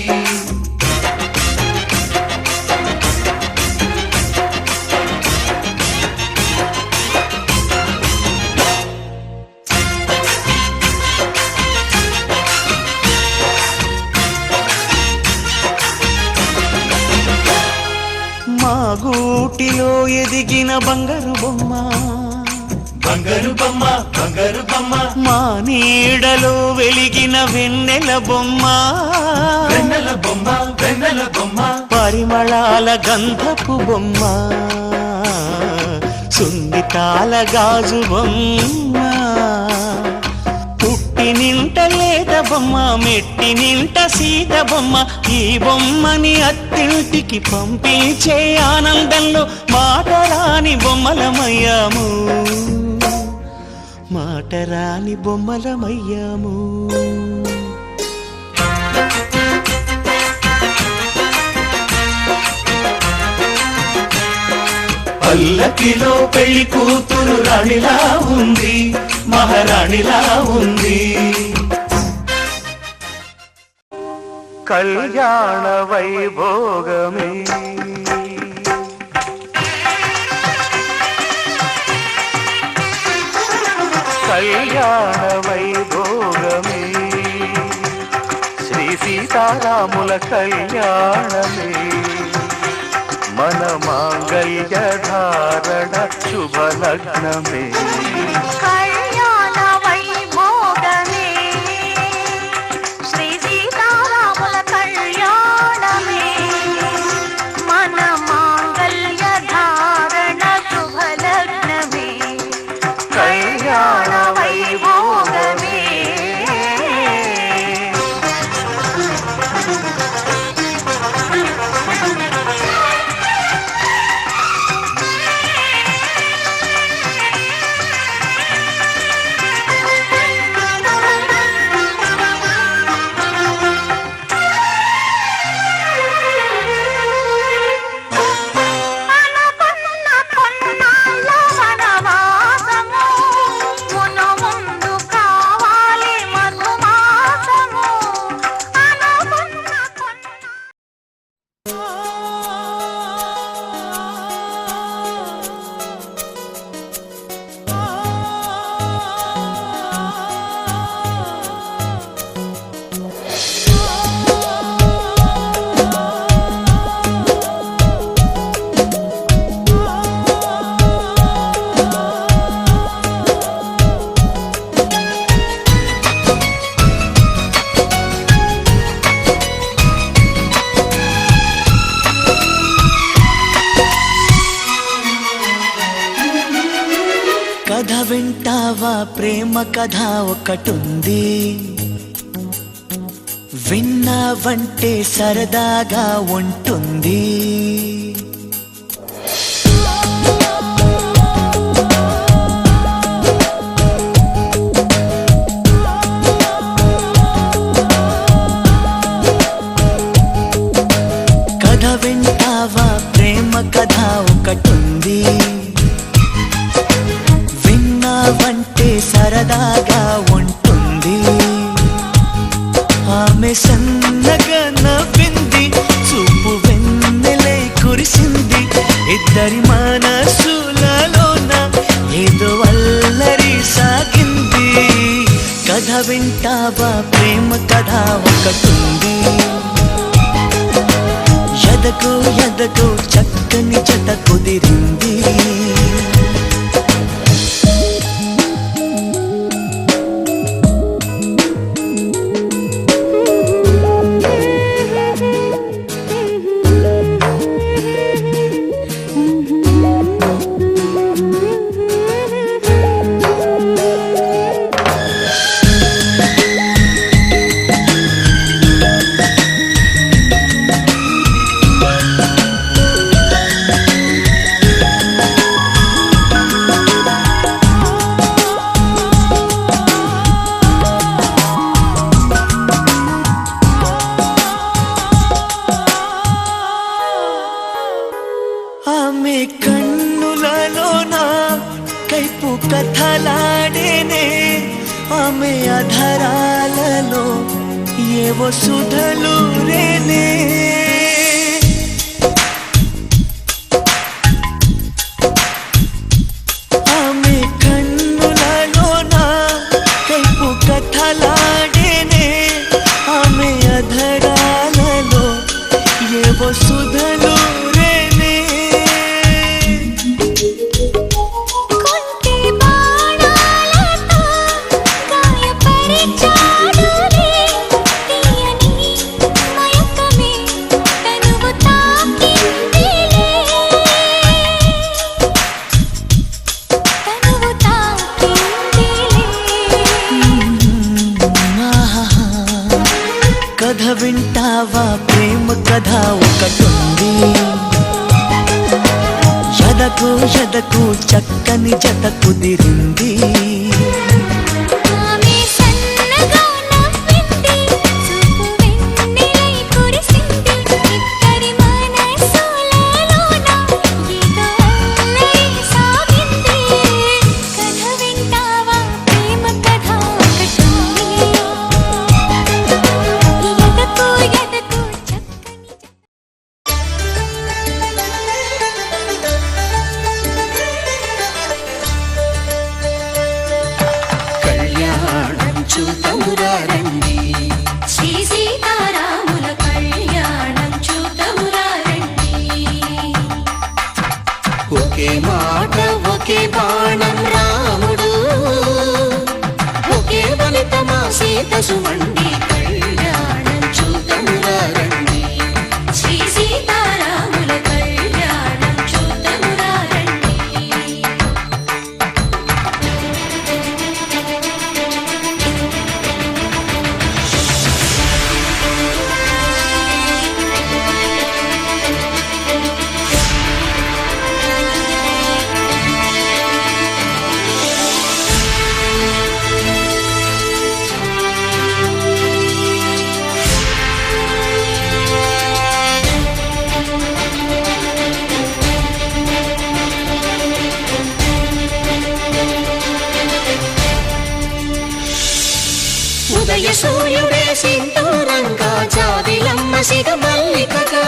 మా గూటిలో ఎదిగిన బంగారు బొమ్మ బంగారు బొమ్మ బంగారు బొమ్మ మా నీడలో వెలిగిన వెన్నెల బొమ్మ వెన్నెల బొమ్మ వెన్నెల బొమ్మ పరిమళాల గంధపు బొమ్మ సున్నితాల గాజు బొమ్మ పుట్టి నింట లేద బొమ్మ మెట్టి నింట సీత బొమ్మ ఈ బొమ్మని అత్తింటికి పంపించే ఆనందంలో మాటరాని బొమ్మలమయ్యాము మాటరాని బొమ్మలమయ్యాము పల్లకిలో పెళ్లి కూతురు రాణిలా ఉంది మహారాణిలా ఉంది కళ్యాణ వైభోగమే కళ్యాణ వైభోగమే శ్రీ సీతారాముల కళ్యాణమే మన మాంగళ్య ధారణ శుభలగ్నమే కళ్యాణ వైభోగమే శ్రీ సీతారాముల కళ్యాణమే మన మాంగళ్య ధారణ శుభలగ్నమే కళ్యాణ వైభోగమే వింటావా ప్రేమ కథ ఒకటుంది, విన్నావంటే సరదాగా ఉంటుంది. కథ వింటావా ప్రేమ కథ ఒకటుంది, విన్నావంటే సరదాగా ఉంటుంది. ఆమె సన్నగా నవ్వింది, చూపు వెన్నెలై కురిసింది. ఇద్దరి మనసులలోన ఏదో అల్లరి సాగింది. కథ వింటావా ప్రేమ కథ ఒకటుంది, ఎదకు ఎదకు చక్కని జత కుదిరింది. ఆమె కన్నులలోన కైపు కథలాడేనే, ఆమె అధరాలలో ఏవో సుధలు రేనే. ఆమె కన్నులలోన కైపు కథలాడేనే, ఆమె అధరాలలో ఏవో సుధలు రేనే. కొంటె బాణాలతో గాయపరిచాడులే, తీయని మయకమే తనువు తాకిందిలే, తనువు తాకిందిలే. కథ వింటావా ప్రేమ కథ ఒకటుంది, ఎదకు ఎదకు చక్కని జత కుదిరింది. ఆమె సన్నగా నవ్వింది, చూపు వెన్నెలై కురిసింది. ఇద్దరి మనసులలోన ఏదో అల్లరి సాగింది. కథ వింటావా ప్రేమ కథ ఒకటుంది, ఎదకు ఎదకు చక్కని కళ్యాణం చూతమురా రండి, శ్రీ సీతారాముల కళ్యాణం చూతమురా రండి. ఒకే మాట ఒకే బాణం రాముడు, ఒకే ఫలితమా సీత సుమండి. కళ్యాణం చూతమురా రండి, శ్రీ సీతారాముల కళ్యాణం చూతమురా రండి. ఉదయ సూర్యుడే సింధూరంగా, జాబిలమ్మ సిగ మల్లికగా,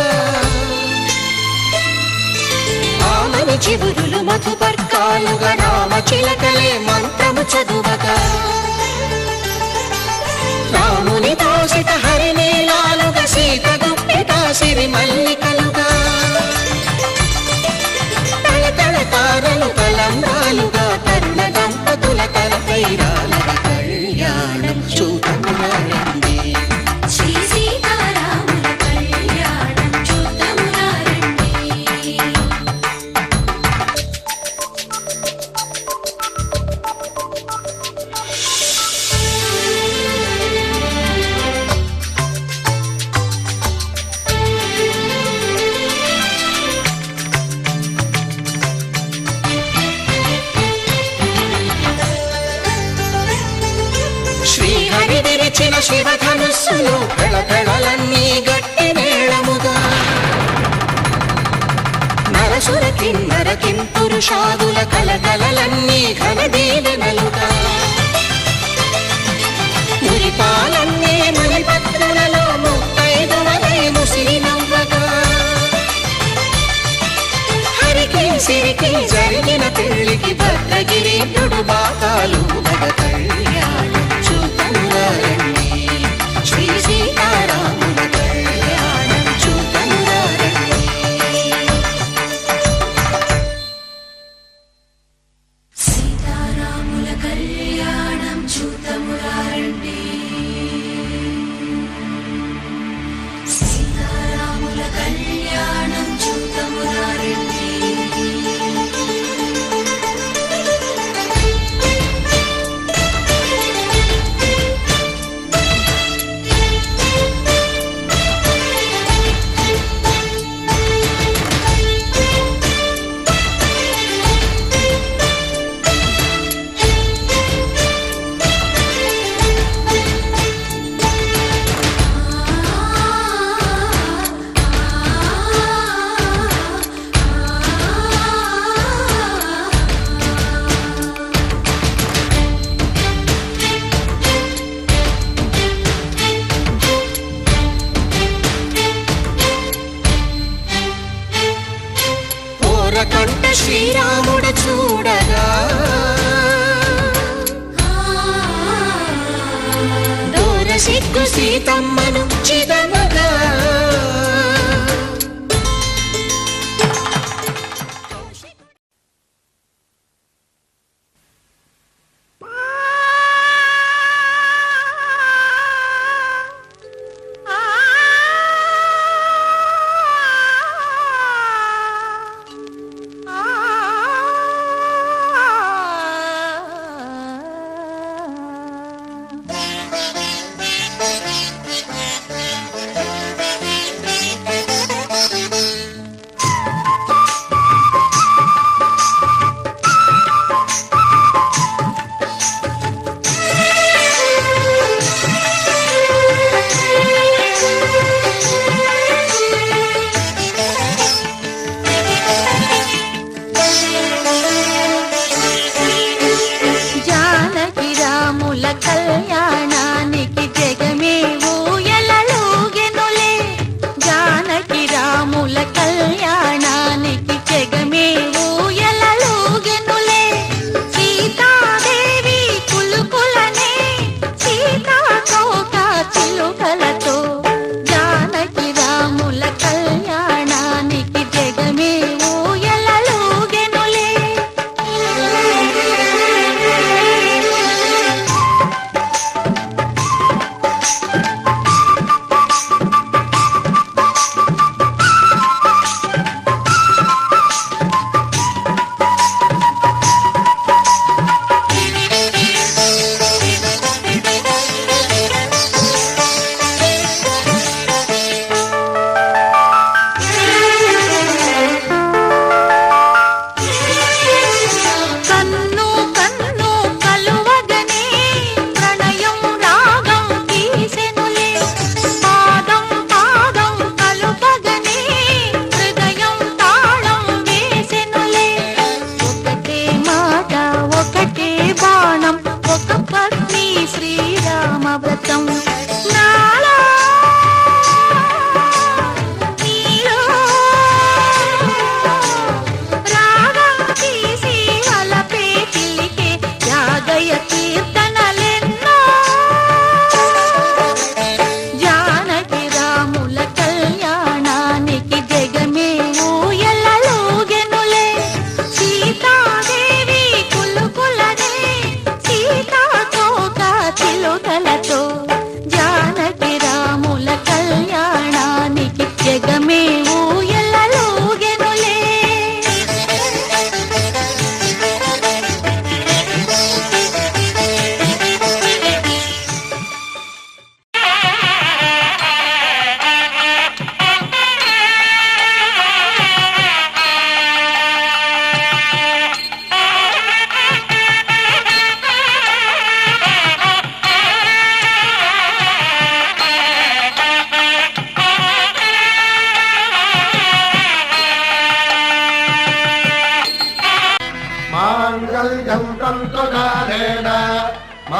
ఆమని చివురులు మధుపర్కాలుగా, రామ చిలకలే మంత్రము చదువగా, రాముని దోసిట హరినీలాలుగా, సీత గుప్పిట సిరి మల్లికలుగా, తల తల తారలు తలంబ్రాలుగా, తరుణ దంపతుల తలపైరాలుగా. కళ్యాణం చూతమురా రండి, శ్రీ సీతారాముల కళ్యాణం చూతమురా రండి. తడతడలన్నీ గట్టి మేళముగా నరసుర కిన్నర కింపురుషాదుల కలకలలన్నీ ఘన దీవెనలుగా మురిపాలన్నీ మణిపత్రులలో ముత్తైదువలై ముసిరి నవ్వగా హరికి సిరికి జరిగిన పెళ్లికి భద్రగిరీంద్రుడు బాకాలు మగ కళ్యాణం చూతమురారండి శ్రీ సీతారాముల కళ్యాణం చూతమురారండి సీతారాముల కళ్యాణం చూతమురారండి సీతారాముల కళ్యాణం చూతమురారండి కంట శ్రీరాముడు చూడగా దూర సిగ్గు సీతమ్మను చిదమగా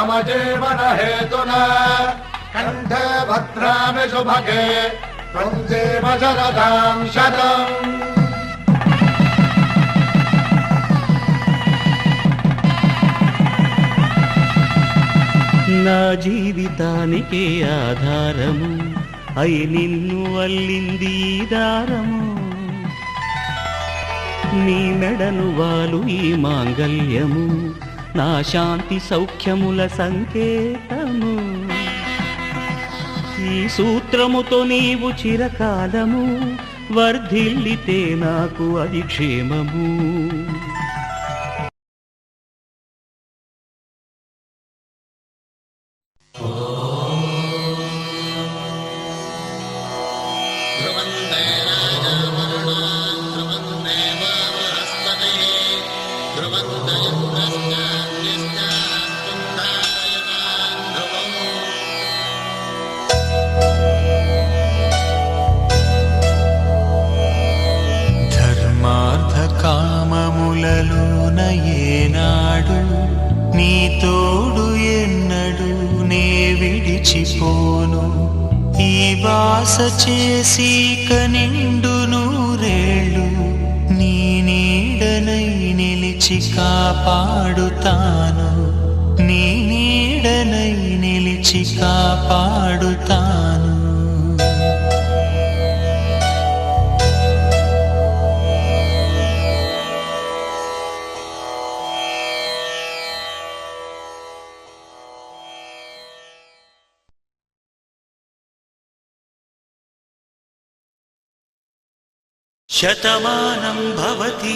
मम जीवन हेतुना कंठे भद्रामि शुभगे त्वं जीव शरदां शतम्। నా జీవితానికే ఆధారము అయి నిన్ను అల్లింది దారము నీ మెడను వాలు ఈ మాంగల్యము నా శాంతి సౌఖ్యముల సంకేతము ఈ సూత్రముతో నీవు చిరకాలము వర్ధిల్లితే నాకు అది క్షేమము కామములలోన ఏనాడు నీ తోడు ఎన్నడు నే విడిచిపోను ఈ వాస చేసి కనిండు నూరేళ్ళు నీ నీడనై నిలిచి కాపాడుతాను నీ నీడనై నిలిచి కాపాడుతాను శతమానం భవతి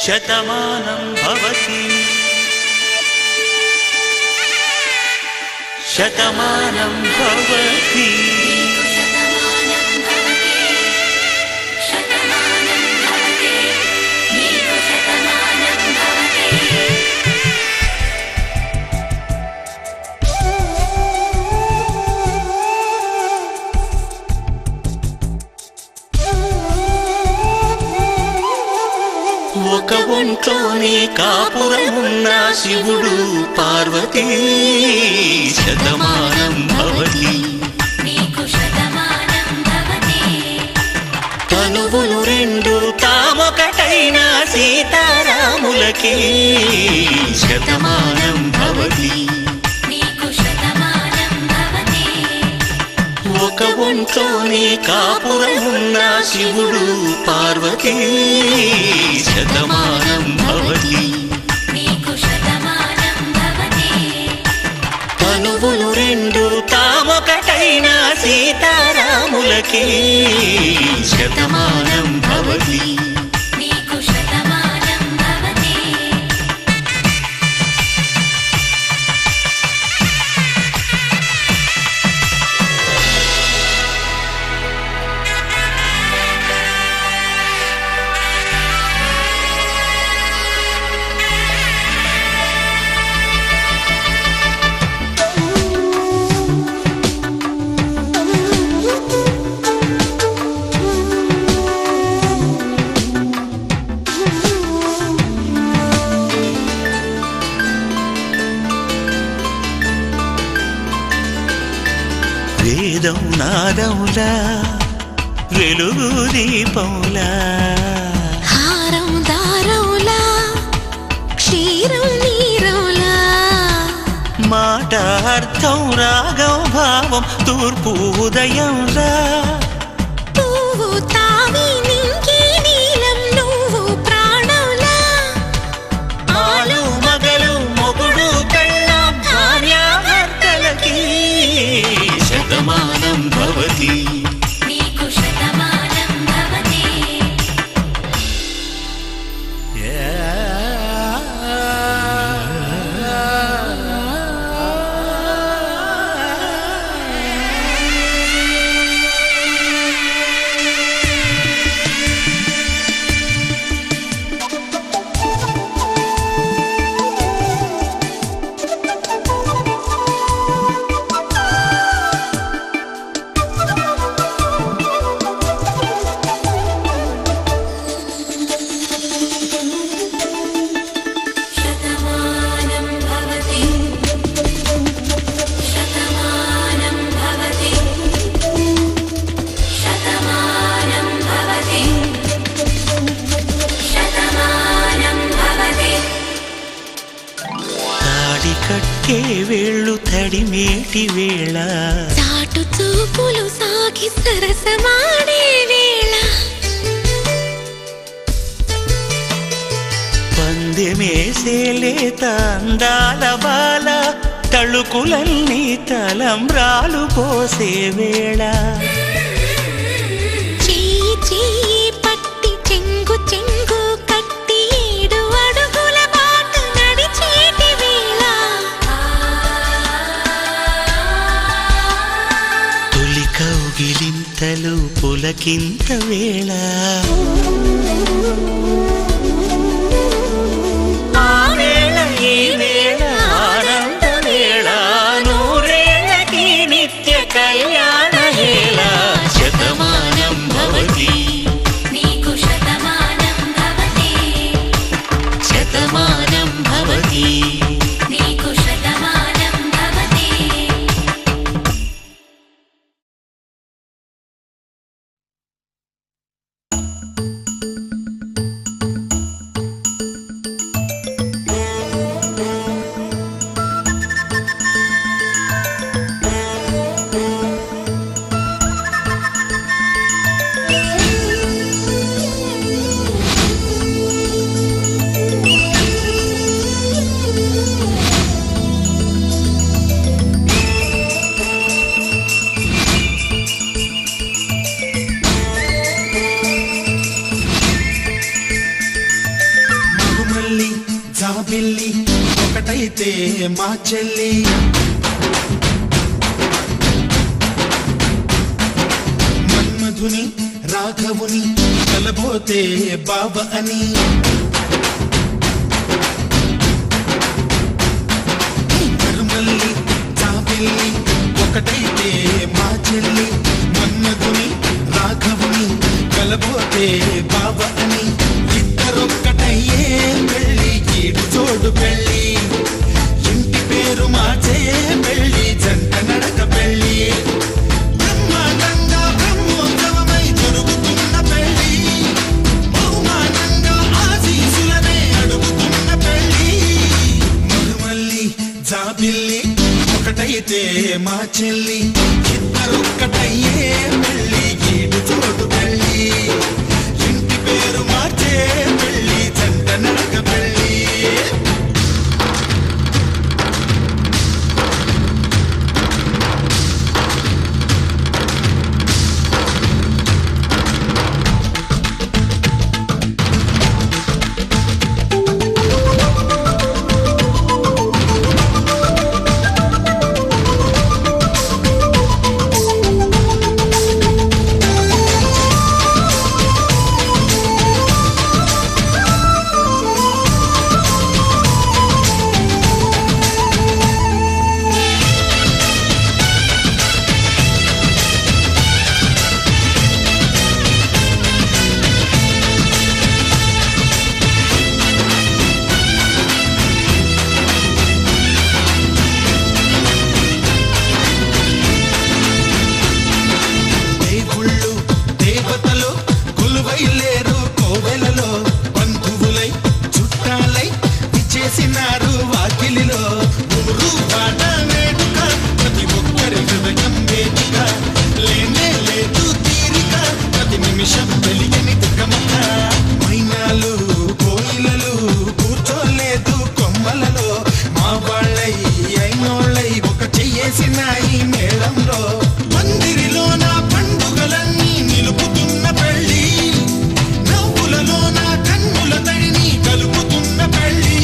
శతమానం భవతి శతమానం భవతి ఒక ఒంట్లోనే కాపురమున్న శివుడు పార్వతీ శతమానం భవతి తనువులు రెండు తామొకటైన సీతారాములకి శతమానం భవతి ఒక ఒంట్లోనే కాపురమున్న శివుడు పార్వతీ శతమానం భవతి తనువులు రెండు తామొకటైన సీతారాములకి శతమానం భవతి వేదం నాదములా వెలుగు దీపములా హారం దారములా క్షీరం నీరములా మాట అర్థం రాగం భావం తూర్పు ఉదయంలా పువ్వు తావి నింగి నీలం నువ్వు ప్రాణంలా ఆలు మగలు మొగుడు కళ్ళ భార్యాభర్తలకి శతమానం భవతి వేళ్ళు తడిమేటి వేళ చాటు చూపులు సాగి సరసమాడే వేళ పందెమేసేలేత అందాల బాల తళుకులన్నీ తలంబ్రాలు పోసే వేళ చెయ్యి చెయ్యి పట్టి చెంగు చెంగు కట్టి 7 అడుగుల బాట నడిచేటి వేళ తొలి కౌగిలింతలు పులకింత వేళ ఆ వేళ ఈ వేళ ఆనంద వేళ నూరేళ్ళకి నిత్య కళ్యాణ వేళ శతమానం భవతి నీకు శతమానం భవతి శతమానం భవతి నీకు శతమానం భవతి మగుమల్లి జాబిల్లి ఒకటైతే మా చెల్లి మన్మధుని రాఘవుని కలబోతే బాబ అని మరుమల్లి జాబిల్లి ఒకటైతే మా చెల్లి మన్మధుని రాఘవుని కలబోతే బాబ అని ఇద్దరొక్కటయ్యే పెళ్ళి ఈడు జోడు పెళ్ళి ఇంటి పేరు మార్చే పెళ్ళి జంట నడక పెళ్ళి బ్రహ్మాండంగా బ్రహ్మోత్సవమై జరుగుతున్న పెళ్ళి బహుమానంగా ఆశీసులనే అడుగుతున్న పెళ్ళి మరుమల్లి జాబిల్లి ఒకటైతే మా చెల్లి ఇద్దరొక్కటయ్యే పెళ్ళి ఈడు జోడు పెళ్ళి ఇంటి పేరు మార్చే పెళ్ళి జంట నడక పెళ్ళి దేవుళ్ళు దేవతలు కొలువైలేరు కోవెలలో బంధువులై చుట్టాలై విచ్చేసినారు వాకిలిలో ఊరు పాట వేడుక ప్రతి ఒక్కరి హృదయం వేదిక లేనే లేదు తీరిక ప్రతి నిమిషం వెలిగని దుఃఖమక మైనాలు కోయిలలు కూర్చోలేదు కొమ్మలలో మా వాళ్ళై అయినోళ్ళై ఒక చెయ్యేసినాయి మేళంలో మందిరిలో నా పండుగలన్నీ నిలుపుతున్న పెళ్ళి నవ్వులలో నా కన్నుల తడిని కలుపుతున్న పెళ్ళి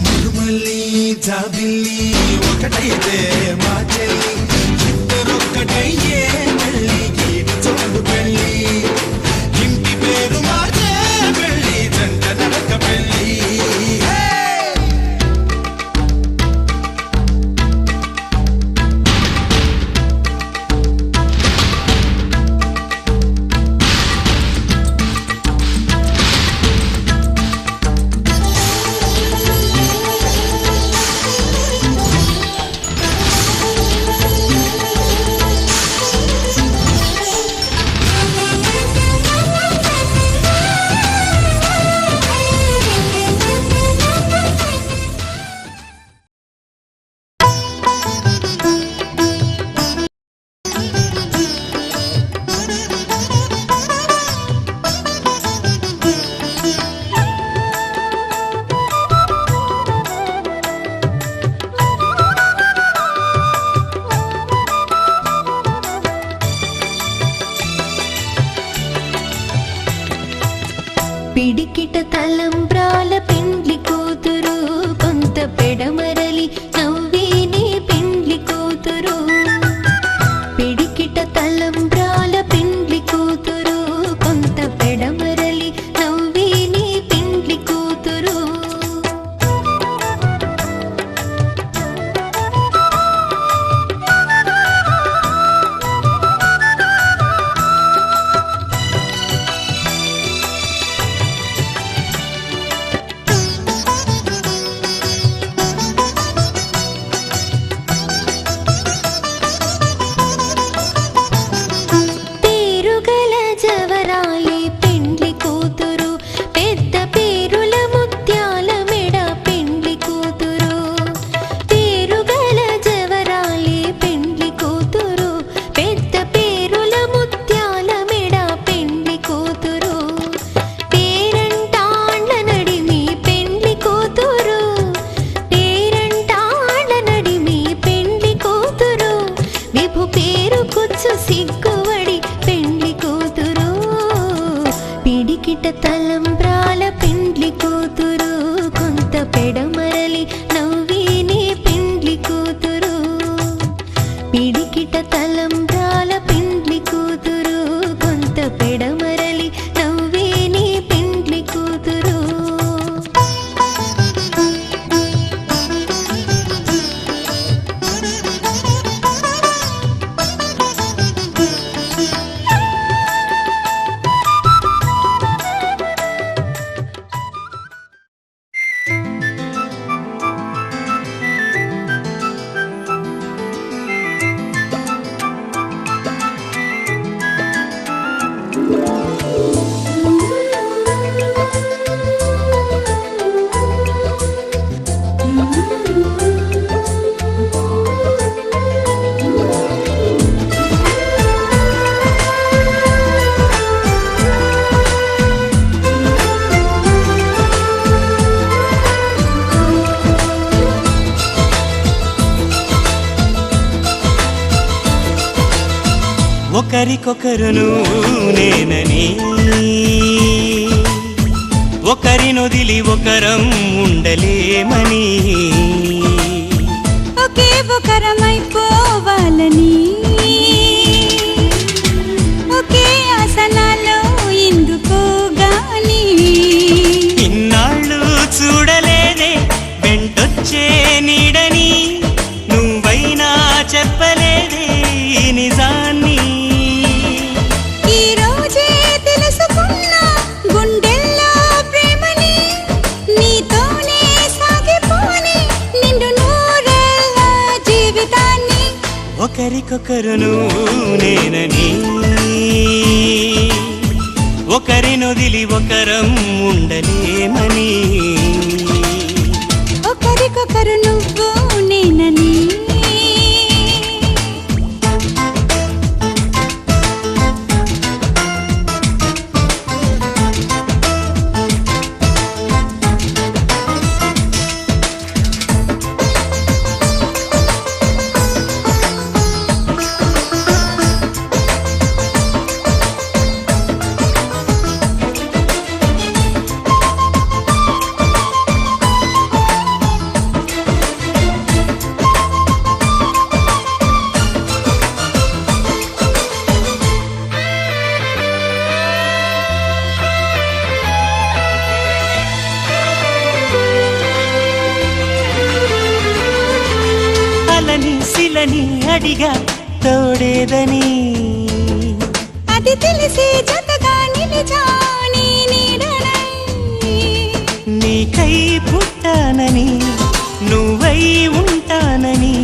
మరుమల్లి జాబిల్లి ఒకటైతే మా చెల్లి ఇద్దరొక్కటయ్యే పెళ్ళి ఈడు జోడు పెళ్ళి ఇంటి పేరు మార్చే పెళ్ళి జంట నడక పెళ్ళి పిడికిట తలంబ్రాల పెండ్లి కూతురు కొంత పెడమరలి నవ్వేనే పెండ్లి కూతురు పిడికిట తలంబ్రాల పెండ్లి కూతురు కొంత పెడమరలి నవ్వేనే పెండ్లి కూతురు సిగ్గువడి పెండ్లి కూతురు పిడికిట తలంబ్రాల పెండ్లి కూతురు కొంత పెడమరలి నవ్వేనే పెండ్లి కూతురు పిడికిట తలంబ్రాల పెండ్లి కూతురు కొంత పెడమరలి నవ్వేనే పెండ్లి కూతురు ఒకరికొకరును నేనని ఒకరినొదిలి ఒకరం ఉండలేమని ఒకే ఒకరమైపోవాలని ఒకే ఆసనాలో ఎందుకో గాని ఇన్నాళ్ళు చూడలేదే వెంటొచ్చే నీడని నువ్వైనా చెప్పలేదే నిజాన్ని ఒకరికొకరును నేనని ఒకరినొదిలి ఒకరం ఉండలేమని ఒకరికొకరు నువ్వు నేనని శిలని అడిగా తోడేదని అది తెలిసి జతగా నిలిచాని నీడనై నీకై పుట్టానని నువ్వై ఉంటానని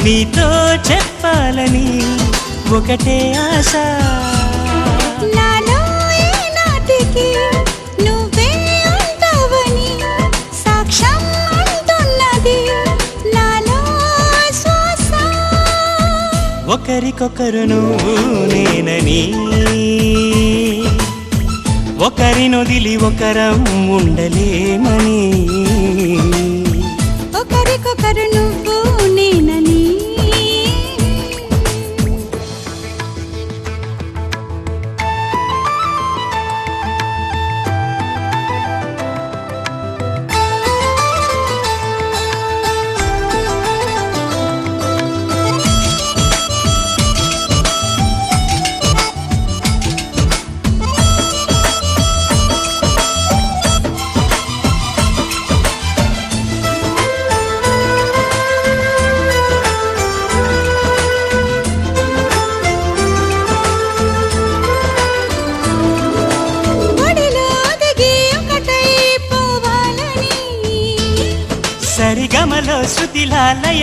నీతో చెప్పాలని ఒకటే ఆశ నాలో ఏనాటికి నువ్వే ఉంటావని సాక్ష్యం అంటున్నది ఒకరికొకరును నేనని ఒకరినొదిలి ఒకరం ఉండలేమని ఒకరికొకరు నువ్వు నేనని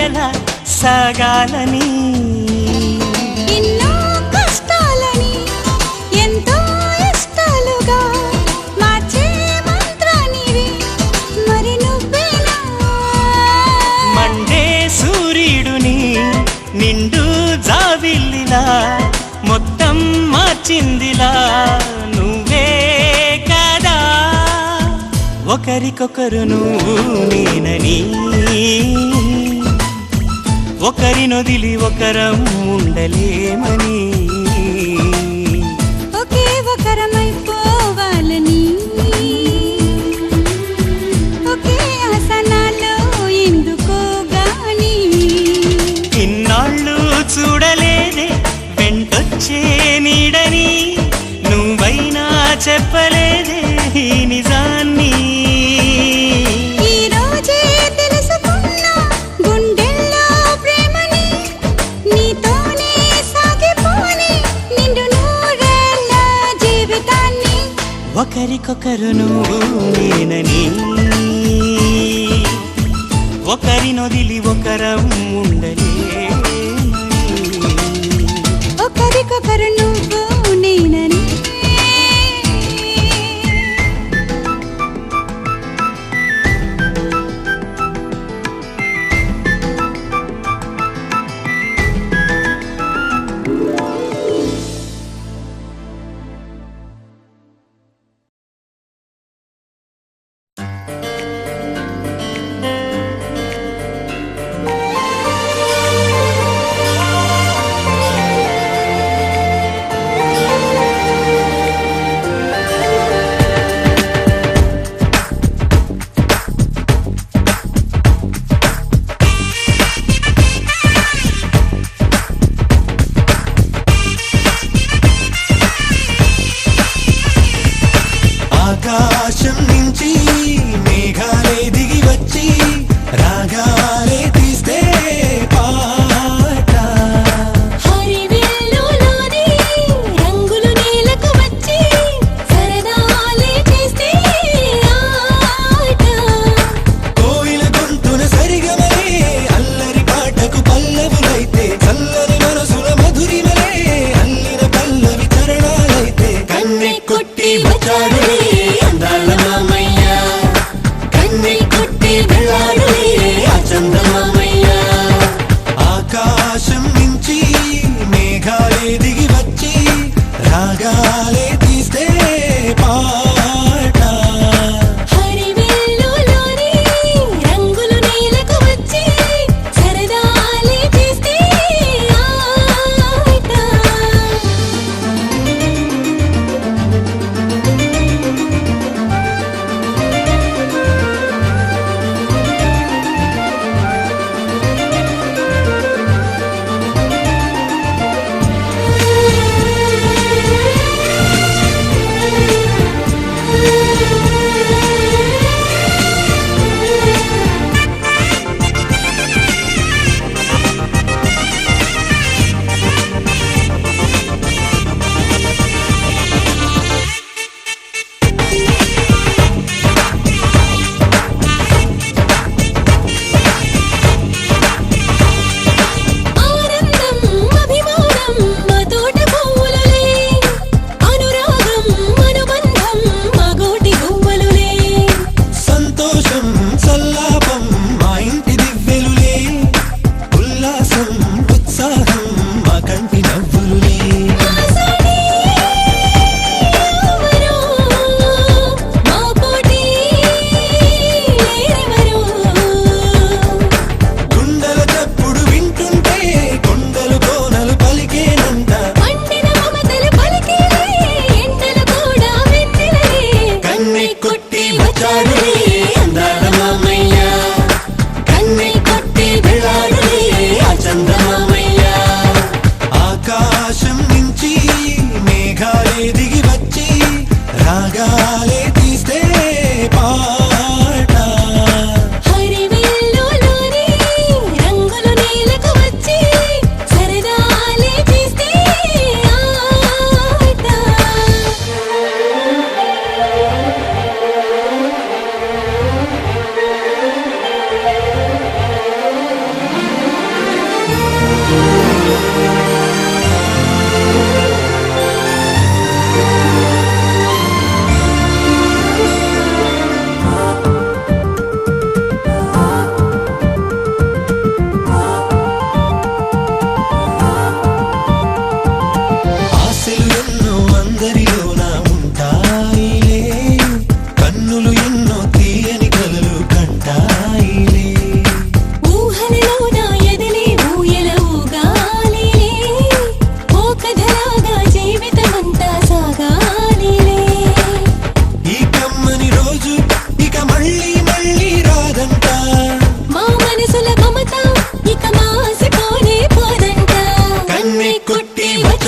ఎలా సాగాలని ఎన్నో కష్టాలని ఎంతో ఇష్టాలుగా మార్చే మంత్రానివి మరి నువ్వేనా మండే సూర్యుడుని నిండు జావిల్లిలా మొత్తం మార్చిందిలా నువ్వే కదా ఒకరికొకరు నువ్వు నేనని ఒకరినొదిలి ఒకరం ఉండలేమని ఒకే ఒకరమైపోవాలని ఒకే ఆసనాలో ఎందుకో గాని ఇన్నాళ్ళు చూడలేదే వెంటొచ్చే నీడని నువ్వైనా చెప్పలేదే ఈ నిజాన్ని ఈ రోజే తెలుసుకున్నా గుండెల్లో ప్రేమని నీతోనే సాగిపోని నిండు నూరేళ్ళ జీవితాన్ని ఒకరికొకరు నువ్వు నేనని ఒకరినొదిలి ఒకరం ఉండలేమని ఒకరికొకరు నువ్వు నేనని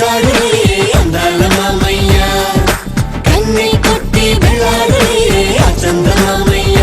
వచ్చాడులే అందాల మామయ్య కన్నే కొట్టి వెళ్ళాడులే ఆ చందమామయ్య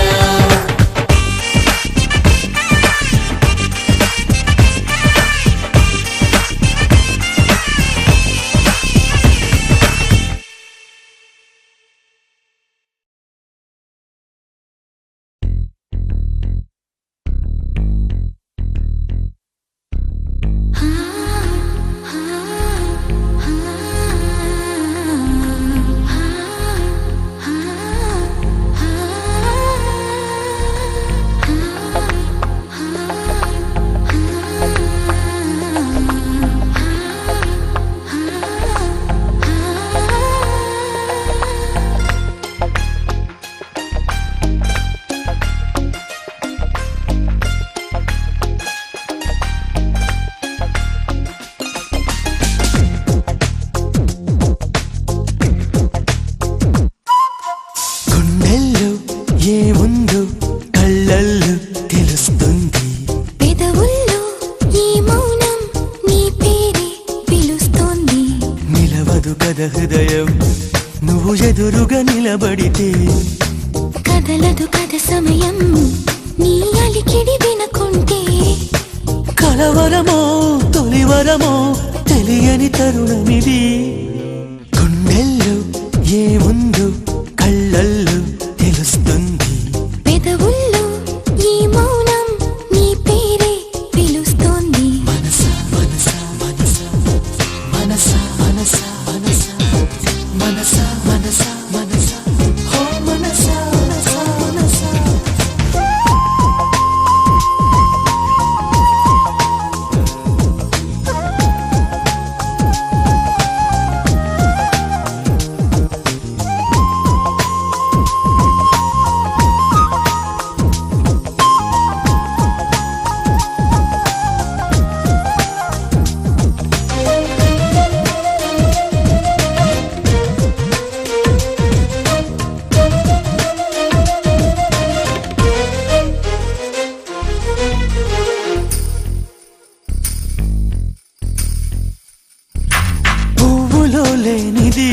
గుండెల్లో ఏముందో కళ్ళల్లో తెలుస్తుంది పెదవుల్లో ఈ మౌనం నీ పేరే పిలుస్తోంది నిలవదు కథ హృదయం నువ్వు ఎదురుగా నిలబడితే కదలదు కథ సమయం నీ అలికిడి వినకుంటే కలవరమో తొలివరమో తెలియని తరుణమిది గుండెల్లో ఏముందో కళ్ళల్లో తెలుస్తుంది పెదవుల్లో ఈ మౌనం నీ పేరే పిలుస్తోంది మనసా మనసా మనసా మనసా మనసా మనసా మనసా మనసా మనసా ఓ మనసా మనసా మనసా పువ్వులో లేనిది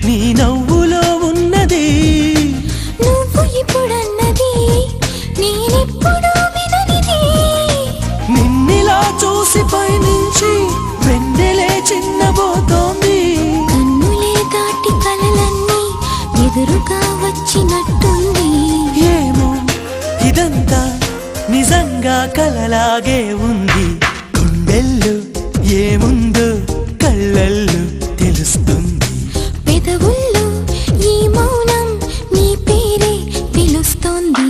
నీ నవ్వులో ఉన్నది నువ్వు ఇప్పుడన్నది నేనెప్పుడు విననిది నిన్నిలా చూసి పైనుంచి వెన్నెలే చిన్నబోతోంది కన్నులే దాటి కలలన్నీ ఎదురుగా వచ్చినట్టుంది ఏమో ఇదంతా నిజంగా కలలాగే ఉంది గుండెల్లో ఏముందో కళ్ళల్లో తెలుస్తుంది పెదవుల్లో ఈ మౌనం నీ పేరే పిలుస్తోంది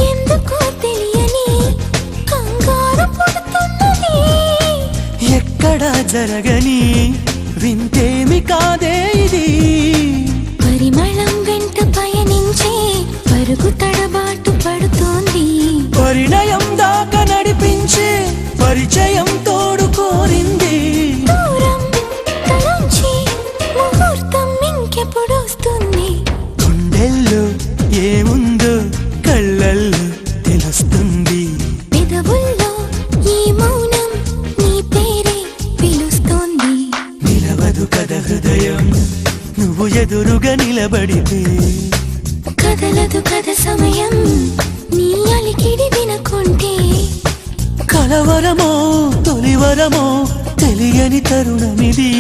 ఎందుకో తెలియని కంగారు పుడుతున్నది ఎక్కడా జరగని వింతేమి కాదే ఇది పరిమళం వెంట పయనించే పరుగు తడబాటు పడుతోంది పరిణయం దాకా నడిపించే పరిచయం తోడు కోరింది దూరం తలంచి ముహూర్తం ఇంకెప్పుడొస్తుంది గుండెల్లో ఏముందో కళ్ళల్లో తెలుస్తుంది పెదవుల్లో ఈ మౌనం నీ పేరే పిలుస్తోంది నిలవదు కథ హృదయం నువ్వు ఎదురుగా నిలబడితే కదలదు కథ సమయం నీ అలికిడి వినకుంటే కలవరమో తొలివరమో తెలియని తరుణమిది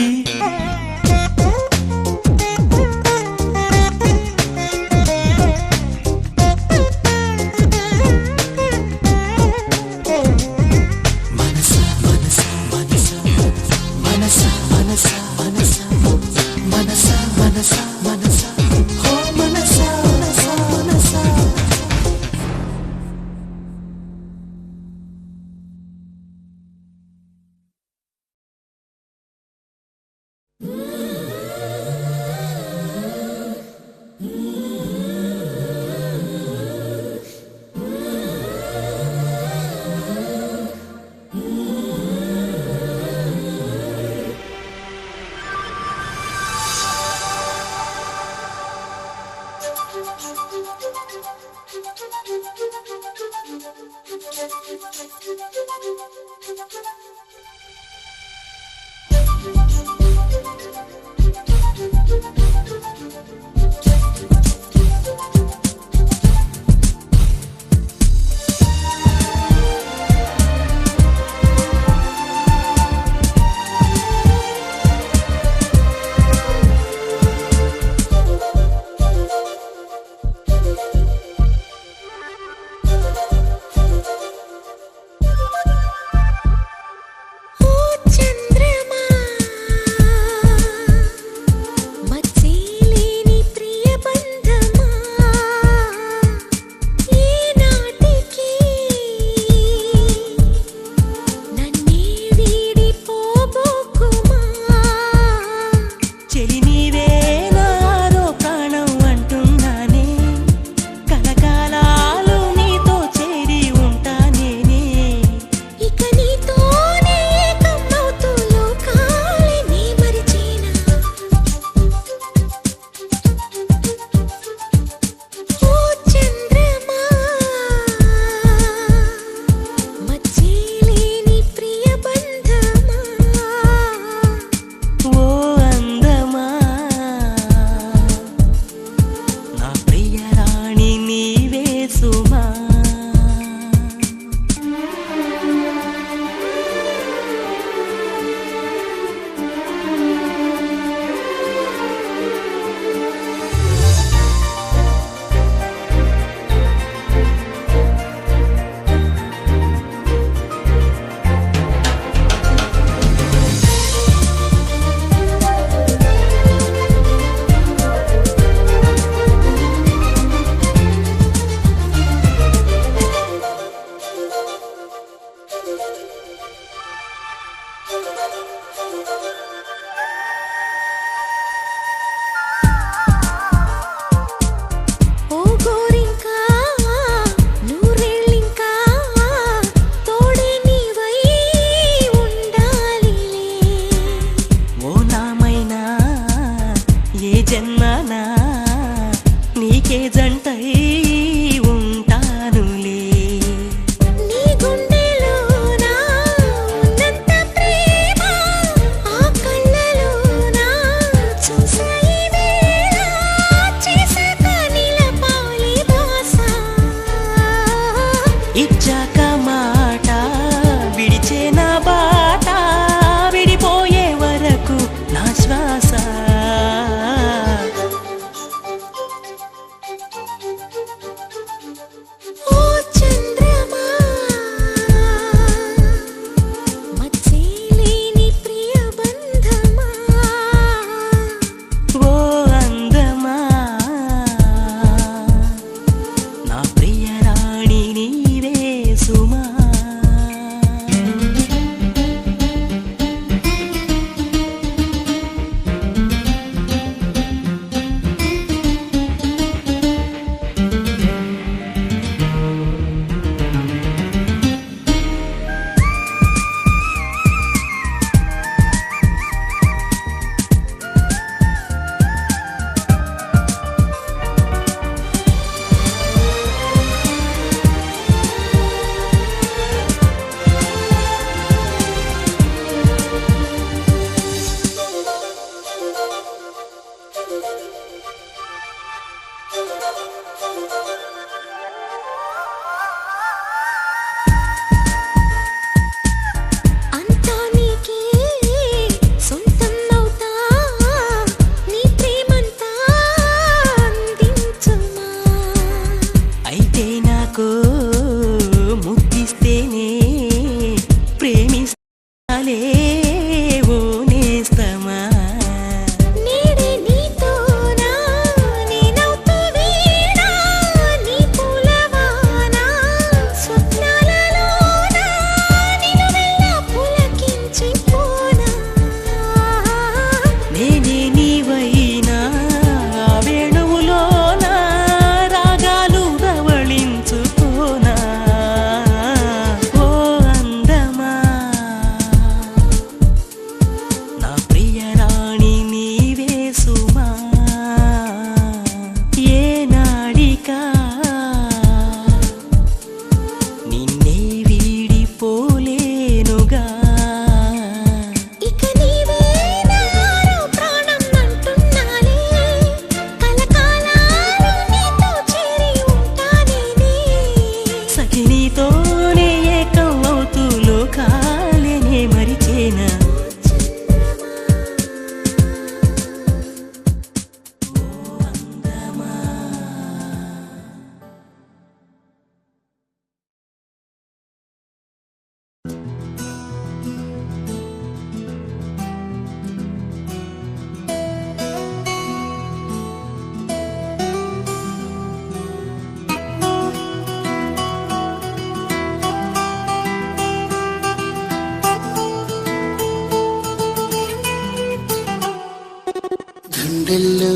గుండెల్లో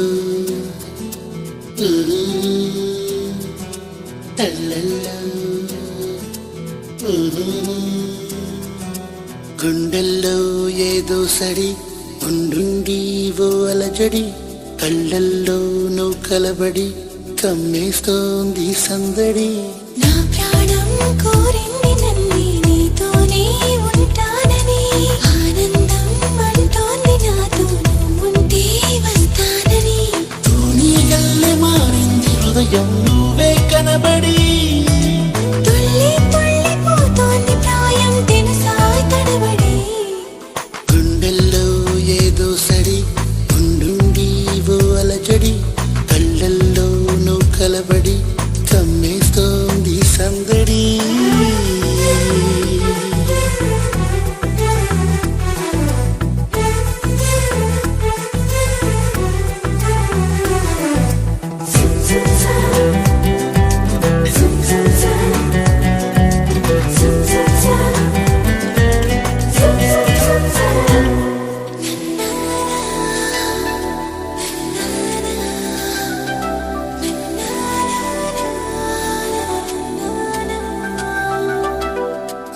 తల్లల్లో గుండెల్లో ఏదో సడి ఉండుండి ఓ అలజడి కళ్ళల్లో నువ్వు కలబడి కమ్మేస్తోంది సందడి నా ప్రాణం కోరింది నన్ను నీతోనే ఉంటానని ఆనందం అంటోంది నాతో నువ్వుంటే వస్తానని తూనీగల్లె మారింది హృదయం నువ్వే కనబడి తుల్లి తుల్లిపోతోంది ప్రాయం తెలుసా తడబడి గుండెల్లో ఏదో సడి ఉండుండి ఓ అలజడి కళ్ళల్లో నువ్వు కలబడి కమ్మేస్తోంది సందడి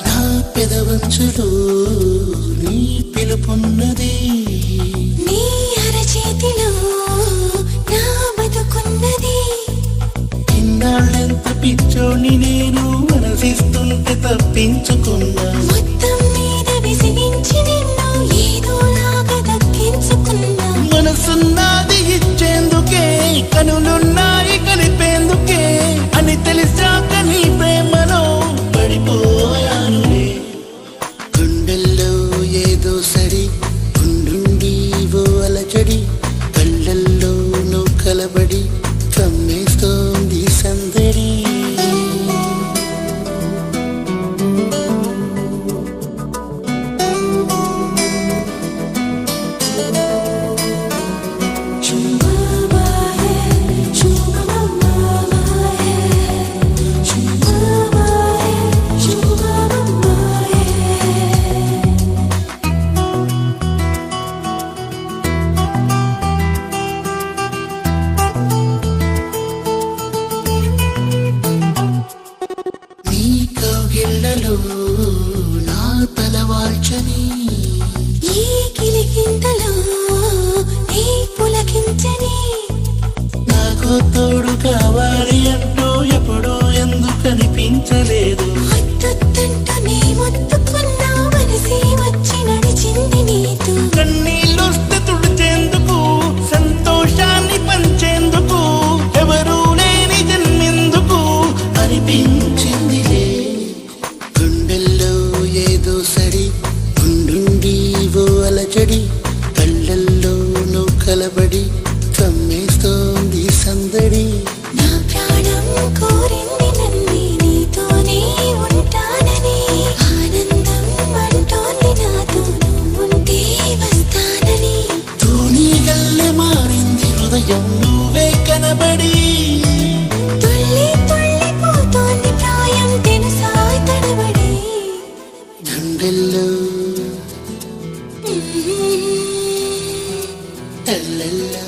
నా పెదవంచులో నీ పిలుపున్నది నీ అరచేతిలో నా బతుకున్నది ఇన్నాళ్ళెంత పిచ్చోని నేను మనసిస్తుంటే తప్పించుకున్నా మొత్తం మీద విసిగించి నిన్ను ఏదోలాగా దక్కించుకున్నా మనసున్నది ఇచ్చేందుకే కనులున్నాయి కలిపేందుకే అని తెలిసాక నీ ప్రేమలో పడిపోయానులే గుండెల్లో ఏదో సడి ఉండుండి ఓ అలజడి కళ్ళల్లో నువ్వు కలబడి కమ్మేస్తోంది సందడి నీ కౌగిళ్ళలో నా తలవాల్చని ఈ కిలికింతలో నీ పులకించని నాకు తోడు కావాలి అంటూ ఎప్పుడూ ఎందుకు అనిపించలేదు మత్తుతంటూ నీ మొత్తుకున్నా మనసే వచ్చి నడిచింది నీతో కన్నీళ్ళొస్తే తుడిచేందుకు సంతోషాన్ని పంచేందుకు ఎవరూ లేని జన్మెందుకు అనిపించిందిలే గుండెల్లో ఏదో సడి ఉండుండి ఓ అలజడి కళ్ళల్లో నువ్వు కలబడి కమ్మేస్తోంది సందడి నా ప్రాణం కోరింది నన్ను నీతోనే ఉంటానని ఆనందం అంటోంది నాతో నువ్వుంటే వస్తానని తూనీగల్లె మారింది హృదయం నువ్వే కనబడి తుల్లి తుల్లిపోతోంది ప్రాయం తెలుసా తడబడి గుండెల్లో తల్లల్లో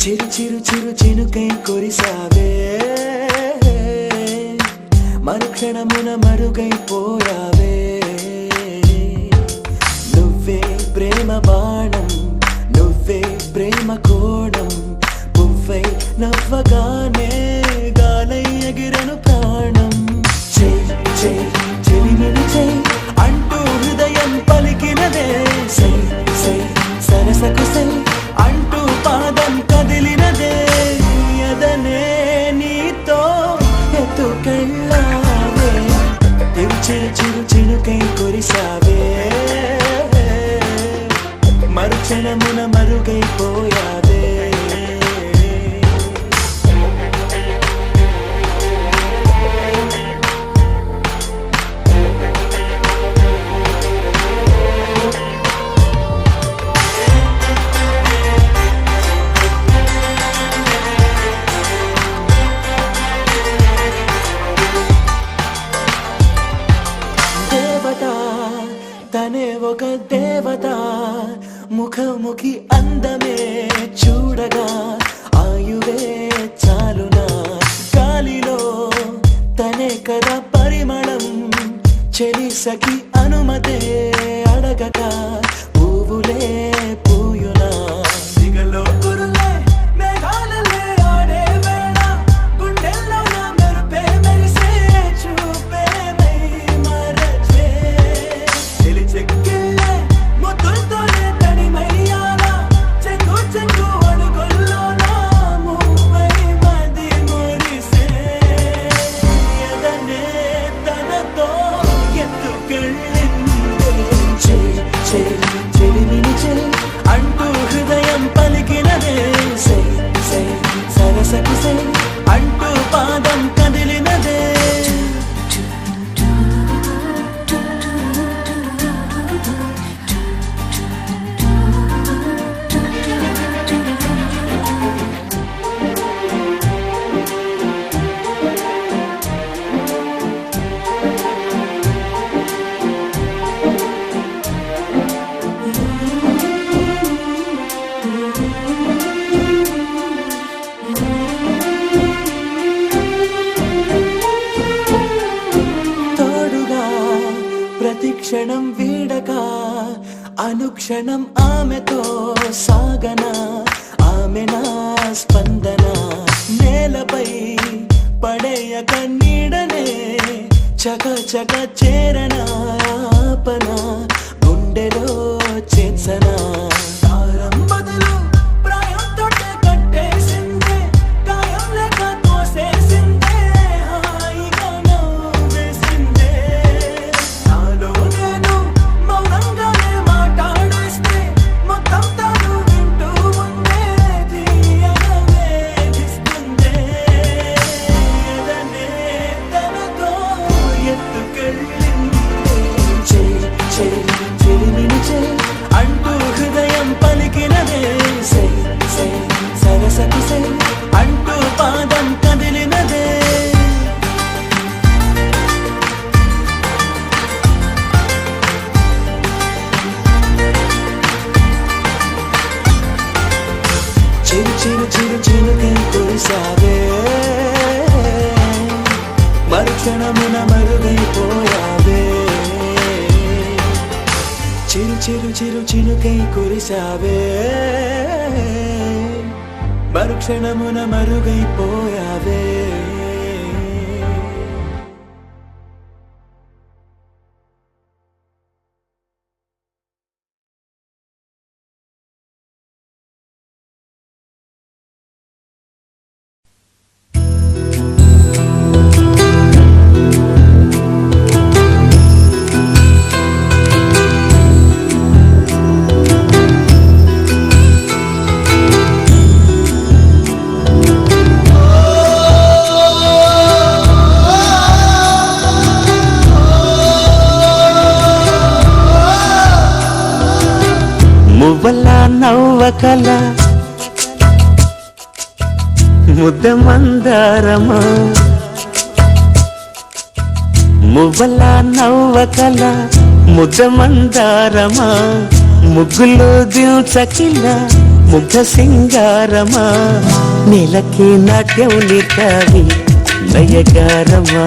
చిరు చిరు చిరు చినుకై కురిసావే మరుక్షణమున మరుగైపోయావే నువ్వే ప్రేమ బాణం నువ్వే ప్రేమ కోణం పువ్వై నవ్వగానే గాలై ఎగిరను ప్రాణం చెయ్ చెయ్ చెలిమిని చెయ్ అంటూ హృదయం పలికినదే సై సై సరసకు సై అంటూ పాదం కదిలినదే ఎదనే నీతో మరుగైపోయాదే. తనే ఒక దేవత, ముఖముఖి అందమే చూడగా ఆయువే చాలునా. గాలిలో తనే కదా పరిమళం, చెలిసకి అనుమతే అడగక పువ్వులే పూయునా. దిగలో గురులే మేఘాలలే ఆడే వేళ, గుండెల్లో నా మెరుపే మెరిసే చూపే మై మరచే. చెక్కిళ్ళే ముద్దులతోనే తడిమయ్యాలా, చెంగు చెంగు అడుగుల్లో నా ముప్పై మది మురిసే. ఎదనే తనతో ఎత్తుకెళ్ళిందే. చెలిమిని చెలి అంటూ హృదయం పలికినదే. సై సై సరసకు సై అంటూ పాదం కదిలినదే. ప్రతిక్షణం వీడక అనుక్షణం ఆమెతో సాగన, ఆమె నా స్పందన. నేలపై పడేయక నీడనే చక చక చేరన, ఆపన గుండెలో చేర్చన. తారం బదులు ప్రాయంతో కట్టేసిందే, గాయం లేక తోసేసిందే, హాయిగా నవ్వేసిందే. నాలో నేను మౌనంగానే మాట్లాడేస్తే మొత్తం తాను వింటూ ఉందే, తీయగా వేధిస్తుందే. ఎదనే తనతో ఎత్తుకెళ్ళిందే. చెలిమిని చెలి అంటూ హృదయం పలికినదే. సై సై సరసకు సై అంటూ పాదం కదిలినదే. చిరు చిరు చిరు చిరుకై కురిసావే, మరుక్షణమున మరుగైపోయావే. చిరు చిరు చిరు చినుకై కురిసావే, మరుక్షణమున మరుగైపోయావే. మువ్వల నవ్వకల ముద్ద మందారమా, మువ్వల నవ్వకల ముద్ద మందారమా, ముగ్గులో దించకిల ముగ్ధ సింగారమా. నేలకి నాట్యం నేర్చావి నయగారమా,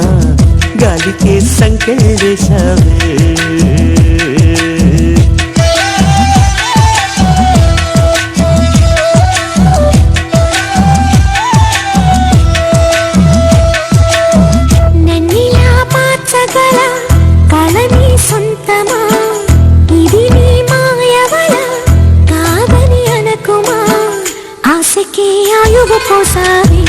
గాలికి సంకెళ్ళేశావే. ఆయువు పోసావి